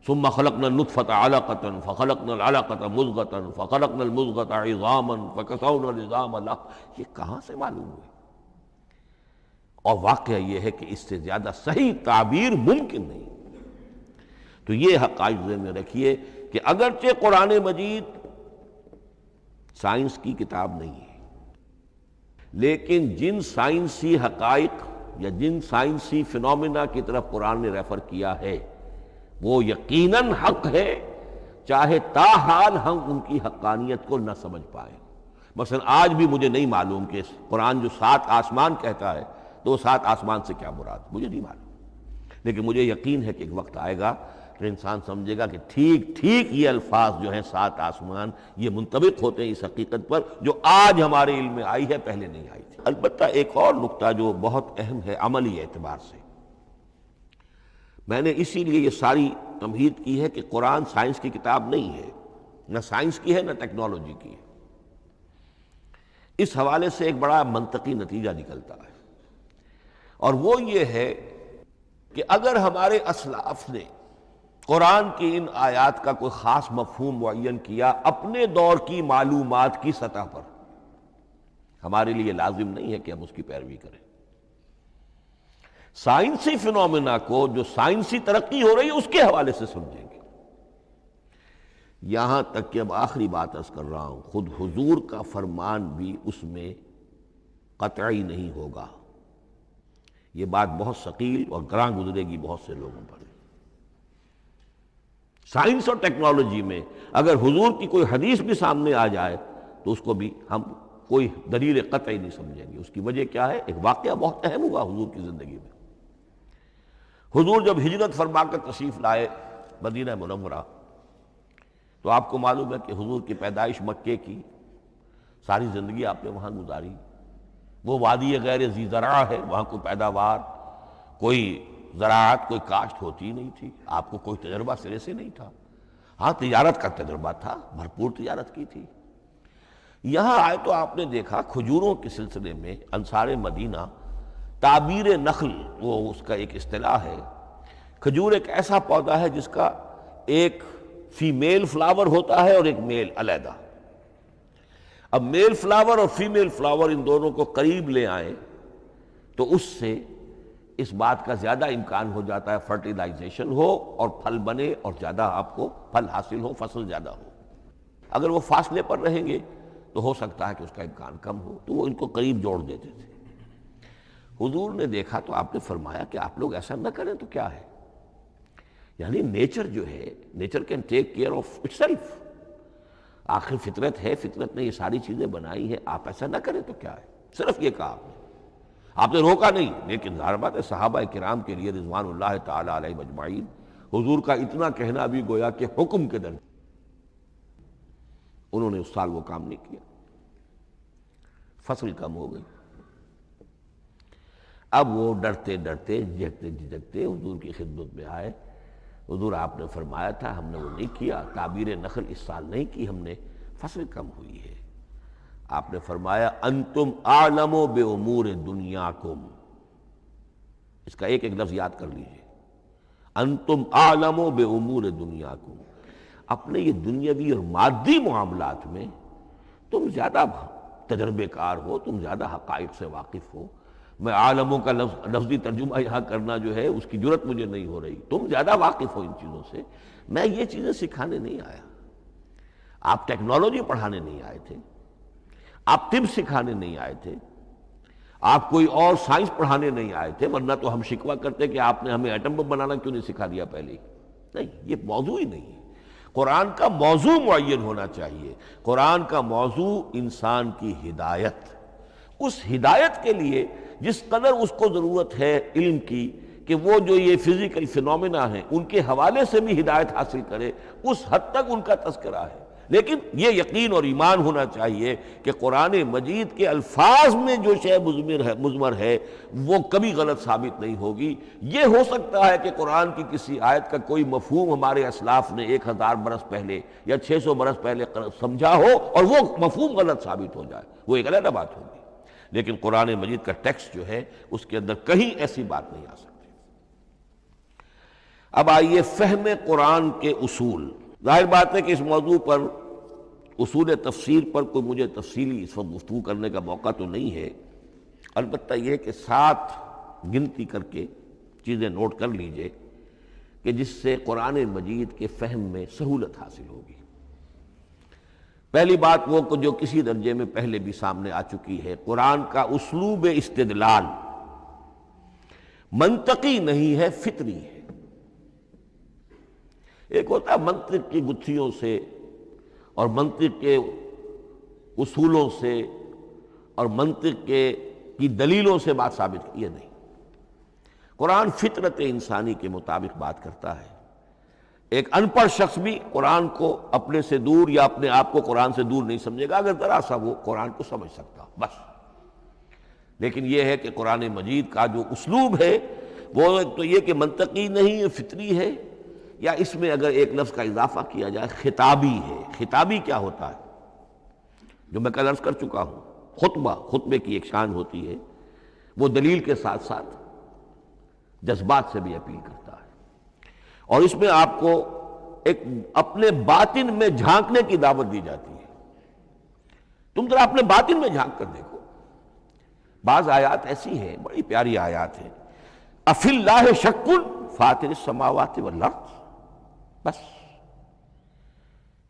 ثُمَّ خَلَقْنَا النُّطْفَةَ عَلَقَةً فَخَلَقْنَا الْعَلَقَةَ مُضْغَةً فَخَلَقْنَا الْمُضْغَةَ عِظَامًا فَكَسَوْنَا الْعِظَامَ لَحْمًا. یہ کہاں سے معلوم ہوئے؟ اور واقعہ یہ ہے کہ اس سے زیادہ صحیح تعبیر ممکن نہیں. تو یہ حقائق ذہن میں رکھیے کہ اگرچہ قرآن مجید سائنس کی کتاب نہیں ہے، لیکن جن سائنسی حقائق یا جن سائنسی فنومینا کی طرف قرآن نے ریفر کیا ہے وہ یقیناً حق ہے، چاہے تاحال ہم ان کی حقانیت کو نہ سمجھ پائیں. مثلا آج بھی مجھے نہیں معلوم کہ قرآن جو 7 آسمان کہتا ہے تو وہ 7 آسمان سے کیا مراد، مجھے نہیں معلوم. لیکن مجھے یقین ہے کہ ایک وقت آئے گا کہ انسان سمجھے گا کہ ٹھیک ٹھیک یہ الفاظ جو ہیں 7 آسمان، یہ منطبق ہوتے ہیں اس حقیقت پر جو آج ہمارے علم میں آئی ہے، پہلے نہیں آئی تھی. البتہ ایک اور نقطہ جو بہت اہم ہے عملی اعتبار سے، میں نے اسی لیے یہ ساری تمہید کی ہے کہ قرآن سائنس کی کتاب نہیں ہے، نہ سائنس کی ہے نہ ٹیکنالوجی کی ہے. اس حوالے سے ایک بڑا منطقی نتیجہ نکلتا ہے، اور وہ یہ ہے کہ اگر ہمارے اسلاف نے قرآن کی ان آیات کا کوئی خاص مفہوم معین کیا اپنے دور کی معلومات کی سطح پر، ہمارے لیے لازم نہیں ہے کہ ہم اس کی پیروی کریں. سائنسی فنومینا کو جو سائنسی ترقی ہو رہی ہے اس کے حوالے سے سمجھیں گے. یہاں تک کہ اب آخری بات عرض کر رہا ہوں، خود حضور کا فرمان بھی اس میں قطعی نہیں ہوگا. یہ بات بہت ثقیل اور گراں گزرے گی بہت سے لوگوں پر. سائنس اور ٹیکنالوجی میں اگر حضور کی کوئی حدیث بھی سامنے آ جائے تو اس کو بھی ہم کوئی دلیل قطعی نہیں سمجھیں گے. اس کی وجہ کیا ہے؟ ایک واقعہ بہت اہم ہوا حضور کی زندگی میں. حضور جب ہجرت فرما کر تشریف لائے مدینہ منورہ، تو آپ کو معلوم ہے کہ حضور کی پیدائش مکے کی، ساری زندگی آپ نے وہاں گزاری. وہ وادی غیر ذی زرع ہے، وہاں کوئی پیداوار، کوئی زراعت، کوئی کاشت ہوتی نہیں تھی. آپ کو کوئی تجربہ سرے سے نہیں تھا. ہاں تجارت کا تجربہ تھا، بھرپور تجارت کی تھی. یہاں آئے تو آپ نے دیکھا کھجوروں کے سلسلے میں انصار مدینہ تعبیر نخل، وہ اس کا ایک اصطلاح ہے. کھجور ایک ایسا پودا ہے جس کا ایک فیمیل فلاور ہوتا ہے اور ایک میل علیحدہ. اب میل فلاور اور فیمیل فلاور ان دونوں کو قریب لے آئیں تو اس سے اس بات کا زیادہ امکان ہو جاتا ہے فرٹیلائزیشن ہو اور پھل بنے اور زیادہ آپ کو پھل حاصل ہو، فصل زیادہ ہو. اگر وہ فاصلے پر رہیں گے تو ہو سکتا ہے کہ اس کا امکان کم ہو، تو وہ ان کو قریب جوڑ دیتے تھے. حضور نے دیکھا تو آپ نے فرمایا کہ آپ لوگ ایسا نہ کریں تو کیا ہے، یعنی نیچر جو ہے، nature can take care of it self. آخر فطرت ہے، فطرت نے یہ ساری چیزیں بنائی ہیں، آپ ایسا نہ کریں تو کیا ہے. صرف یہ کہا آپ نے روکا نہیں. لیکن ظاہر بات ہے صحابہ کرام کے لیے رضوان اللہ تعالی علیہ اجمعین حضور کا اتنا کہنا بھی گویا کہ حکم کے درجے. انہوں نے اس سال وہ کام نہیں کیا، فصل کم ہو گئی. اب وہ ڈرتے ڈرتے جھجکتے جھجکتے حضور کی خدمت میں آئے. حضور آپ نے فرمایا تھا، ہم نے وہ نہیں کیا، تعبیر نخل اس سال نہیں کی ہم نے، فصل کم ہوئی ہے. آپ نے فرمایا انتم اعلم بامور دنیاکم، اس کا ایک ایک لفظ یاد کر لیجئے، انتم اعلم بامور دنیاکم، اپنے یہ دنیاوی اور مادی معاملات میں تم زیادہ تجربے کار ہو، تم زیادہ حقائق سے واقف ہو۔ میں عالموں کا لفظی ترجمہ یہاں کرنا جو ہے اس کی جرت مجھے نہیں ہو رہی، تم زیادہ واقف ہو ان چیزوں سے، میں یہ چیزیں سکھانے نہیں آیا۔ آپ ٹیکنالوجی پڑھانے نہیں آئے تھے، آپ طب سکھانے نہیں آئے تھے، آپ کوئی اور سائنس پڑھانے نہیں آئے تھے، ورنہ تو ہم شکوہ کرتے کہ آپ نے ہمیں ایٹم بم بنانا کیوں نہیں سکھا دیا پہلے ہی۔ نہیں، یہ موضوع ہی نہیں ہے۔ قرآن کا موضوع معین ہونا چاہیے۔ قرآن کا موضوع انسان کی ہدایت، اس ہدایت کے لیے جس قدر اس کو ضرورت ہے علم کی کہ وہ جو یہ فزیکل فینومینا ہیں ان کے حوالے سے بھی ہدایت حاصل کرے، اس حد تک ان کا تذکرہ ہے۔ لیکن یہ یقین اور ایمان ہونا چاہیے کہ قرآن مجید کے الفاظ میں جو شے مضمر ہے وہ کبھی غلط ثابت نہیں ہوگی۔ یہ ہو سکتا ہے کہ قرآن کی کسی آیت کا کوئی مفہوم ہمارے اسلاف نے 1000 برس پہلے یا 600 برس پہلے سمجھا ہو اور وہ مفہوم غلط ثابت ہو جائے، وہ ایک علیحدہ بات ہوگی، لیکن قرآن مجید کا ٹیکسٹ جو ہے اس کے اندر کہیں ایسی بات نہیں آ سکتی۔ اب آئیے فہم قرآن کے اصول۔ ظاہر بات ہے کہ اس موضوع پر اصول تفسیر پر کوئی مجھے تفصیلی اس وقت گفتگو کرنے کا موقع تو نہیں ہے، البتہ یہ کہ 7 گنتی کر کے چیزیں نوٹ کر لیجئے کہ جس سے قرآن مجید کے فہم میں سہولت حاصل ہوگی۔ پہلی بات وہ جو کسی درجے میں پہلے بھی سامنے آ چکی ہے، قرآن کا اسلوب استدلال منطقی نہیں ہے، فطری ہے۔ ایک ہوتا ہے منطق کی گتھیوں سے اور منطق کے اصولوں سے اور منطق کی دلیلوں سے بات ثابت کی، یہ نہیں۔ قرآن فطرت انسانی کے مطابق بات کرتا ہے۔ ایک ان پڑھ شخص بھی قرآن کو اپنے سے دور یا اپنے آپ کو قرآن سے دور نہیں سمجھے گا اگر ذرا سا وہ قرآن کو سمجھ سکتا بس۔ لیکن یہ ہے کہ قرآن مجید کا جو اسلوب ہے وہ ایک تو یہ کہ منطقی نہیں، فطری ہے، یا اس میں اگر ایک لفظ کا اضافہ کیا جائے خطابی ہے۔ خطابی کیا ہوتا ہے؟ جو میں کل عرض کر چکا ہوں، خطبے کی ایک شان ہوتی ہے، وہ دلیل کے ساتھ ساتھ جذبات سے بھی اپیل کرتا ہے، اور اس میں آپ کو ایک اپنے باطن میں جھانکنے کی دعوت دی جاتی ہے۔ تم ذرا اپنے باطن میں جھانک کر دیکھو۔ بعض آیات ایسی ہیں، بڑی پیاری آیات ہیں، افی اللہ شک فاطر السماوات والارض، بس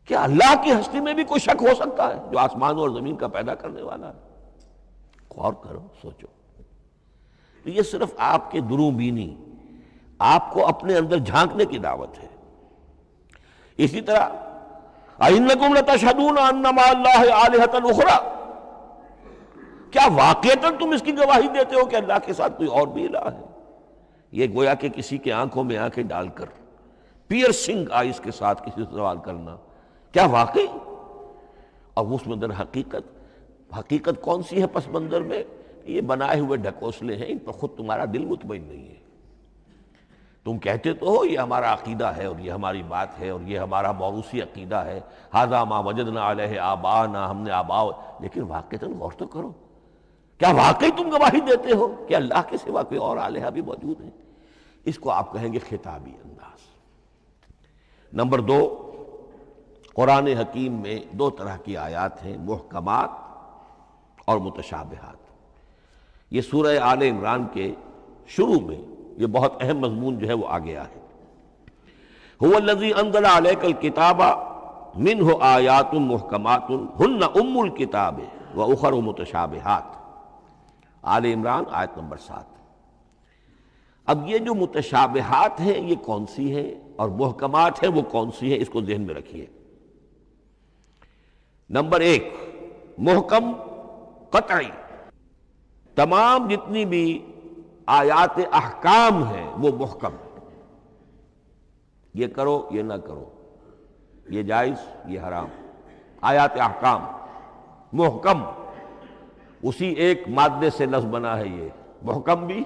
کیا اللہ کی ہستی میں بھی کوئی شک ہو سکتا ہے جو آسمانوں اور زمین کا پیدا کرنے والا ہے؟ غور کرو، سوچو۔ تو یہ صرف آپ کے دروں بینی، آپ کو اپنے اندر جھانکنے کی دعوت ہے۔ اسی طرح اَإِنَّكُمْ لَتَشْهَدُونَ أَنَّ مَعَ اللَّهِ آلِهَةً أُخْرَىٰ، کیا واقعتاً تم اس کی گواہی دیتے ہو کہ اللہ کے ساتھ کوئی اور بھی الہ ہے؟ یہ گویا کہ کسی کے آنکھوں میں آنکھیں ڈال کر پیئرسنگ آئیز کے ساتھ کسی سے سوال کرنا، کیا واقعی؟ اور اس میں در حقیقت کون سی ہے پس منظر میں؟ یہ بنائے ہوئے ڈھکوسلے ہیں، ان پر خود تمہارا دل مطمئن نہیں ہے۔ تم کہتے تو ہو یہ ہمارا عقیدہ ہے اور یہ ہماری بات ہے اور یہ ہمارا موروثی عقیدہ ہے، ھذا ما وجدنا علیہ آباءنا، ہم نے آباء، لیکن واقعتاً غور تو کرو، کیا واقعی تم گواہی دیتے ہو کہ اللہ کے سوا کوئی اور الہہ بھی موجود ہے؟ اس کو آپ کہیں گے خطابی انداز۔ نمبر 2، قرآن حکیم میں 2 طرح کی آیات ہیں، محکمات اور متشابہات۔ یہ سورہ آل عمران کے شروع میں یہ بہت اہم مضمون جو ہے وہ آ گیا ہے۔ هو الذی انزل علیک الکتاب منہ آیات محکمات ہن ام الکتاب واخر متشابہات، آل عمران آیت نمبر 7۔ اب یہ جو متشابہات ہیں یہ کون سی ہیں اور محکمات ہیں وہ کون سی ہیں، اس کو ذہن میں رکھیے۔ نمبر 1، محکم قطعی، تمام جتنی بھی آیات احکام ہیں وہ محکم، یہ کرو یہ نہ کرو، یہ جائز یہ حرام، آیات احکام محکم، اسی ایک مادے سے لفظ بنا ہے، یہ محکم بھی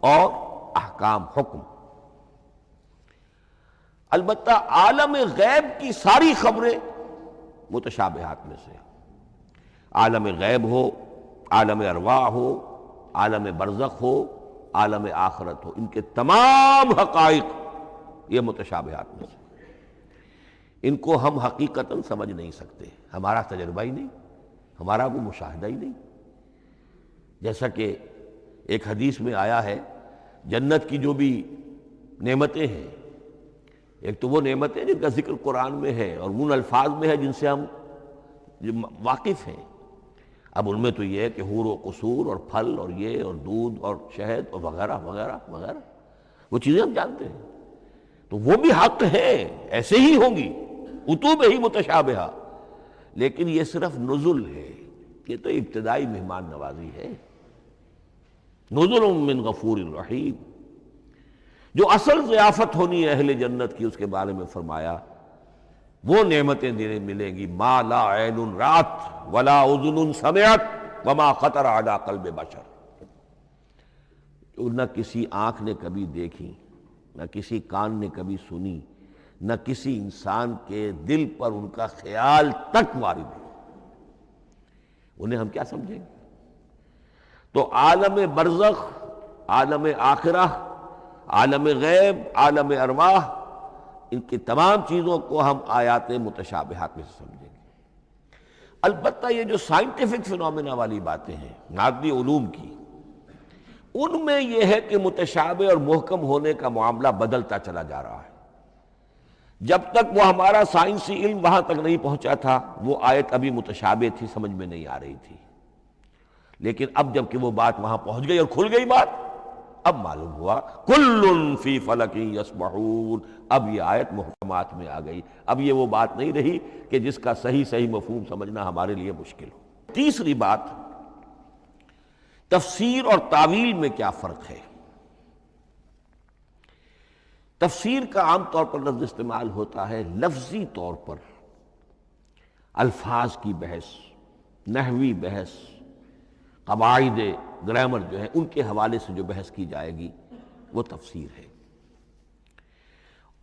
اور احکام حکم۔ البتہ عالم غیب کی ساری خبریں متشابہات میں سے، عالم غیب ہو، عالم ارواح ہو، عالم برزخ ہو، عالم آخرت ہو، ان کے تمام حقائق یہ متشابہات میں سے، ان کو ہم حقیقتاً سمجھ نہیں سکتے، ہمارا تجربہ ہی نہیں، ہمارا کوئی مشاہدہ ہی نہیں۔ جیسا کہ ایک حدیث میں آیا ہے، جنت کی جو بھی نعمتیں ہیں، ایک تو وہ نعمتیں جن کا ذکر قرآن میں ہے اور ان الفاظ میں ہے جن سے ہم واقف ہیں۔ اب ان میں تو یہ ہے کہ حور و قصور اور پھل اور یہ اور دودھ اور شہد اور وغیرہ وغیرہ وغیرہ، وہ چیزیں ہم جانتے ہیں، تو وہ بھی حق ہے، ایسے ہی ہوں گی، اتو بہ متشابہہ، لیکن یہ صرف نزل ہے، یہ تو ابتدائی مہمان نوازی ہے۔ نزل من غفور الرحیم، جو اصل ضیافت ہونی ہے اہل جنت کی، اس کے بارے میں فرمایا وہ نعمتیں دینے ملیں گی، ما لا عین رات ولا اذن سمعت وما خطر علی قلب بشر، جو نہ کسی آنکھ نے کبھی دیکھی، نہ کسی کان نے کبھی سنی، نہ کسی انسان کے دل پر ان کا خیال تک وارد ہو، انہیں ہم کیا سمجھیں گے؟ تو عالم برزخ، عالم آخرہ، عالم غیب، عالم ارواح، ان کی تمام چیزوں کو ہم آیات متشابہات میں سے سمجھیں گے۔ البتہ یہ جو سائنٹیفک فنومینا والی باتیں ہیں مادی علوم کی، ان میں یہ ہے کہ متشابہ اور محکم ہونے کا معاملہ بدلتا چلا جا رہا ہے۔ جب تک وہ ہمارا سائنسی علم وہاں تک نہیں پہنچا تھا، وہ آیت ابھی متشابہ تھی، سمجھ میں نہیں آ رہی تھی، لیکن اب جب کہ وہ بات وہاں پہنچ گئی اور کھل گئی بات، اب معلوم ہوا کل فی فلک یسبحون، اب یہ آیت محکمات میں آ گئی، اب یہ وہ بات نہیں رہی کہ جس کا صحیح مفہوم سمجھنا ہمارے لیے مشکل ہو۔ تیسری بات، تفسیر اور تعویل میں کیا فرق ہے؟ تفسیر کا عام طور پر لفظ استعمال ہوتا ہے لفظی طور پر، الفاظ کی بحث، نحوی بحث، قواعد گرامر جو ہے ان کے حوالے سے جو بحث کی جائے گی وہ تفسیر ہے،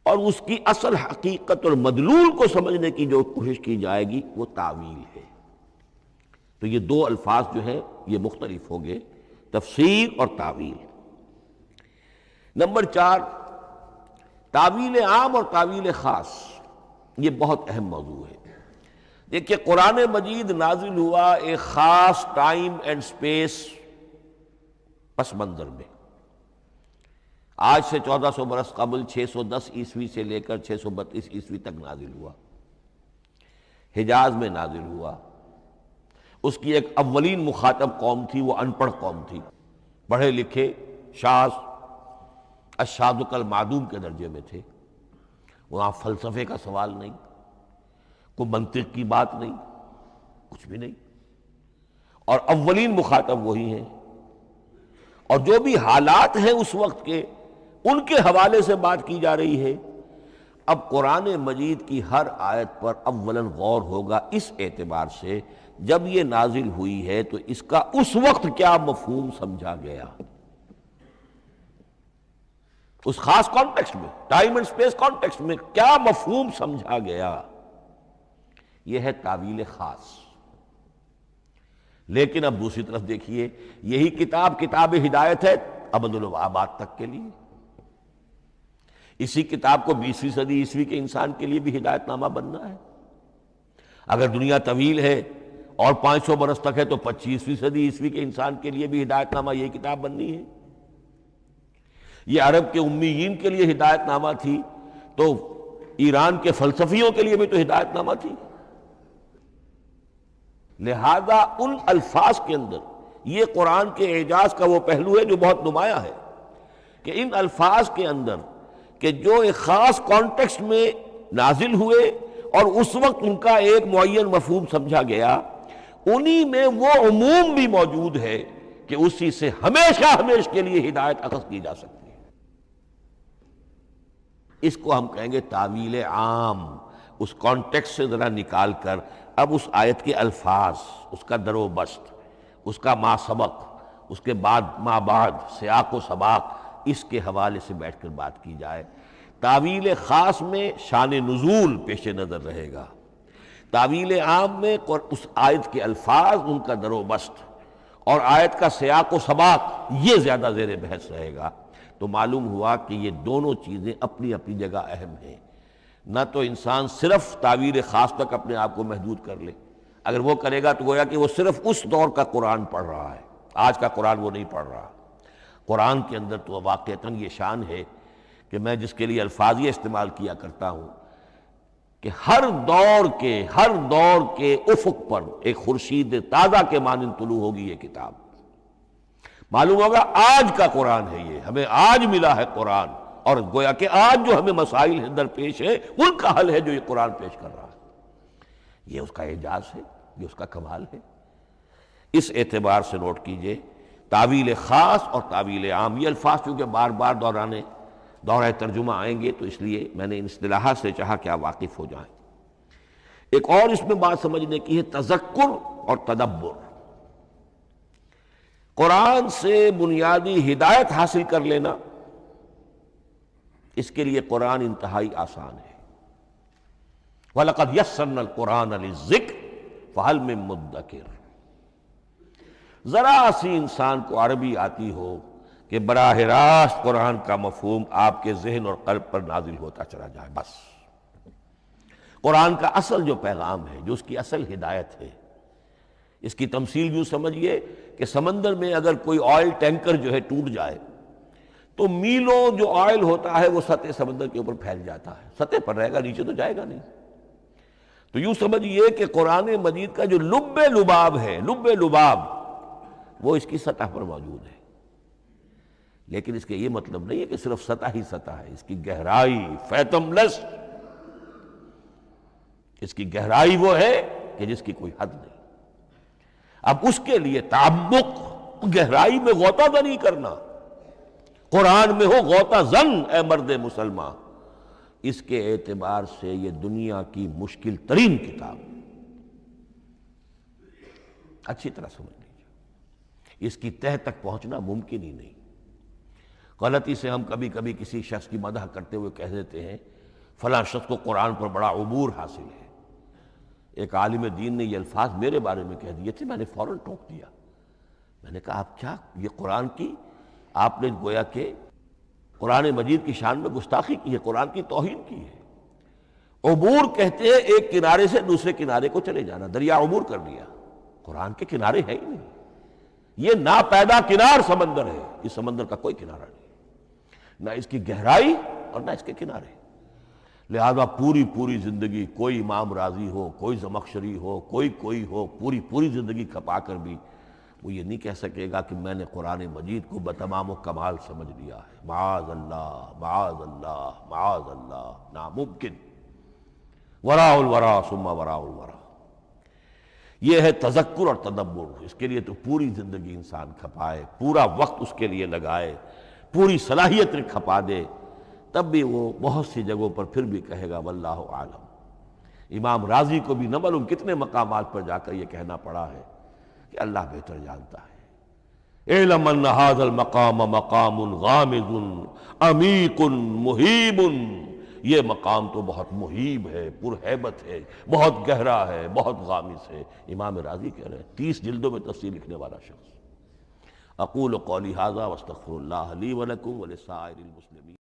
اور اس کی اصل حقیقت اور مدلول کو سمجھنے کی جو کوشش کی جائے گی وہ تعویل ہے۔ تو یہ دو الفاظ جو ہیں یہ مختلف ہوں گے، تفسیر اور تعویل۔ نمبر 4، تعویل عام اور تعویل خاص، یہ بہت اہم موضوع ہے۔ دیکھیے قرآن مجید نازل ہوا ایک خاص ٹائم اینڈ سپیس پس منظر میں، آج سے 1400 برس قبل 610 عیسوی سے لے کر 632 عیسوی تک نازل ہوا، حجاز میں نازل ہوا۔ اس کی ایک اولین مخاطب قوم تھی، وہ ان پڑھ قوم تھی، پڑھے لکھے شاذ الشاذ کالمعدوم کے درجے میں تھے، وہاں فلسفے کا سوال نہیں، کوئی منطق کی بات نہیں، کچھ بھی نہیں، اور اولین مخاطب وہی ہیں، اور جو بھی حالات ہیں اس وقت کے ان کے حوالے سے بات کی جا رہی ہے۔ اب قرآن مجید کی ہر آیت پر اولاً غور ہوگا اس اعتبار سے، جب یہ نازل ہوئی ہے تو اس کا اس وقت کیا مفہوم سمجھا گیا، اس خاص کانٹیکسٹ میں، ٹائم اینڈ سپیس کانٹیکسٹ میں کیا مفہوم سمجھا گیا، یہ ہے تعویل خاص۔ لیکن اب دوسری طرف دیکھیے، یہی کتاب ہدایت ہے ابد الآباد تک کے لیے، اسی کتاب کو 20ویں صدی عیسوی کے انسان کے لیے بھی ہدایت نامہ بننا ہے۔ اگر دنیا طویل ہے اور 500 برس تک ہے تو 25ویں صدی عیسوی کے انسان کے لیے بھی ہدایت نامہ یہی کتاب بننی ہے۔ یہ عرب کے امیین کے لیے ہدایت نامہ تھی تو ایران کے فلسفیوں کے لیے بھی تو ہدایت نامہ تھی۔ لہذا ان الفاظ کے اندر یہ قرآن کے اعجاز کا وہ پہلو ہے جو بہت نمایاں ہے، کہ ان الفاظ کے اندر کہ جو ایک خاص کانٹیکسٹ میں نازل ہوئے اور اس وقت ان کا ایک معین مفہوم سمجھا گیا، انہی میں وہ عموم بھی موجود ہے کہ اسی سے ہمیشہ کے لیے ہدایت اخذ کی جا سکتی ہے۔ اس کو ہم کہیں گے تعویل عام، اس کانٹیکسٹ سے ذرا نکال کر اب اس آیت کے الفاظ، اس کا در و بست، اس کا ما سبق، اس کے بعد ما بعد، سیاق و سباق، اس کے حوالے سے بیٹھ کر بات کی جائے۔ تعویل خاص میں شان نزول پیش نظر رہے گا، تعویل عام میں اس آیت کے الفاظ، ان کا در و بست، اور آیت کا سیاق و سباق یہ زیادہ زیر بحث رہے گا، تو معلوم ہوا کہ یہ دونوں چیزیں اپنی اپنی جگہ اہم ہیں۔ نہ تو انسان صرف تعبیر خاص تک اپنے آپ کو محدود کر لے، اگر وہ کرے گا تو گویا کہ وہ صرف اس دور کا قرآن پڑھ رہا ہے، آج کا قرآن وہ نہیں پڑھ رہا۔ قرآن کے اندر تو واقعتاً یہ شان ہے کہ میں جس کے لیے الفاظ یہ استعمال کیا کرتا ہوں کہ ہر دور کے افق پر ایک خورشید تازہ کے مانند طلوع ہوگی یہ کتاب۔ معلوم ہوگا آج کا قرآن ہے، یہ ہمیں آج ملا ہے قرآن، اور گویا کہ آج جو ہمیں مسائل درپیش ہے ان کا حل ہے جو یہ قرآن پیش کر رہا ہے۔ یہ اس کا اعجاز ہے، یہ اس کا کمال ہے۔ اس اعتبار سے نوٹ کیجئے تعویل خاص اور تعویل عام، یہ الفاظ چونکہ بار بار دورہ ترجمہ آئیں گے تو اس لیے میں نے ان اصطلاحات سے چاہا کہ آپ واقف ہو جائیں۔ ایک اور اس میں بات سمجھنے کی ہے تذکر اور تدبر۔ قرآن سے بنیادی ہدایت حاصل کر لینا، اس کے لیے قرآن انتہائی آسان ہے۔ وَلَقَدْ يَسَّرْنَا الْقُرْآنَ لِلذِّكْرِ فَهَلْ مِن مُدَّكِرٍ۔ ذرا سی انسان کو عربی آتی ہو کہ براہ راست قرآن کا مفہوم آپ کے ذہن اور قلب پر نازل ہوتا چلا جائے، بس قرآن کا اصل جو پیغام ہے، جو اس کی اصل ہدایت ہے، اس کی تمثیل یوں سمجھیے کہ سمندر میں اگر کوئی آئل ٹینکر جو ہے ٹوٹ جائے تو میلوں جو آئل ہوتا ہے وہ سطح سمندر کے اوپر پھیل جاتا ہے، سطح پر رہے گا، نیچے تو جائے گا نہیں۔ تو یوں سمجھیے کہ قرآن مجید کا جو لب لباب ہے، لب لباب وہ اس کی سطح پر موجود ہے، لیکن اس کے یہ مطلب نہیں ہے کہ صرف سطح ہی سطح ہے، اس کی گہرائی فیتم لس، اس کی گہرائی وہ ہے کہ جس کی کوئی حد نہیں۔ اب اس کے لیے تعمق، گہرائی میں غوطہ زنی کرنا، قرآن میں ہو غوطہ زن اے مرد مسلمان، اس کے اعتبار سے یہ دنیا کی مشکل ترین کتاب، اچھی طرح سمجھ لیجیے، اس کی تہہ تک پہنچنا ممکن ہی نہیں۔ غلطی سے ہم کبھی کبھی کسی شخص کی مدح کرتے ہوئے کہہ دیتے ہیں فلاں شخص کو قرآن پر بڑا عبور حاصل ہے۔ ایک عالم دین نے یہ الفاظ میرے بارے میں کہہ دیے تھے، میں نے فوراً ٹوک دیا، میں نے کہا آپ کیا، یہ قرآن کی آپ نے گویا کہ قرآن مجید کی شان میں گستاخی کی ہے، قرآن کی توہین کی ہے۔ عبور کہتے ہیں ایک کنارے سے دوسرے کنارے کو چلے جانا، دریا عبور کر لیا، قرآن کے کنارے ہے ہی نہیں، یہ ناپیدا کنار سمندر ہے، اس سمندر کا کوئی کنارہ نہیں، نہ اس کی گہرائی اور نہ اس کے کنارے۔ لہذا پوری زندگی کوئی امام راضی ہو، کوئی زمخشری ہو، کوئی ہو، پوری زندگی کھپا کر بھی وہ یہ نہیں کہہ سکے گا کہ میں نے قرآن مجید کو بتمام و کمال سمجھ لیا ہے۔ معاذ اللہ، معاذ اللہ، معاذ اللہ، ناممکن۔ وراء الورا ثم وراء الورا، یہ ہے تذکر اور تدبر۔ اس کے لیے تو پوری زندگی انسان کھپائے، پورا وقت اس کے لیے لگائے، پوری صلاحیت کھپا دے، تب بھی وہ بہت سی جگہوں پر پھر بھی کہے گا واللہ عالم۔ امام راضی کو بھی نہ معلوم کتنے مقامات پر جا کر یہ کہنا پڑا ہے کہ اللہ بہتر جانتا ہے۔ اعلم ان ھذا المقام مقام غامض عمیق محیب، یہ مقام تو بہت محیب ہے، پرہیبت ہے، بہت گہرا ہے، بہت غامض ہے۔ امام راضی کہہ رہے ہیں، 30 جلدوں میں تفسیر لکھنے والا شخص۔ اقول قولی ھذا واستغفر اللہ لی ولکم ولسائر المسلمین۔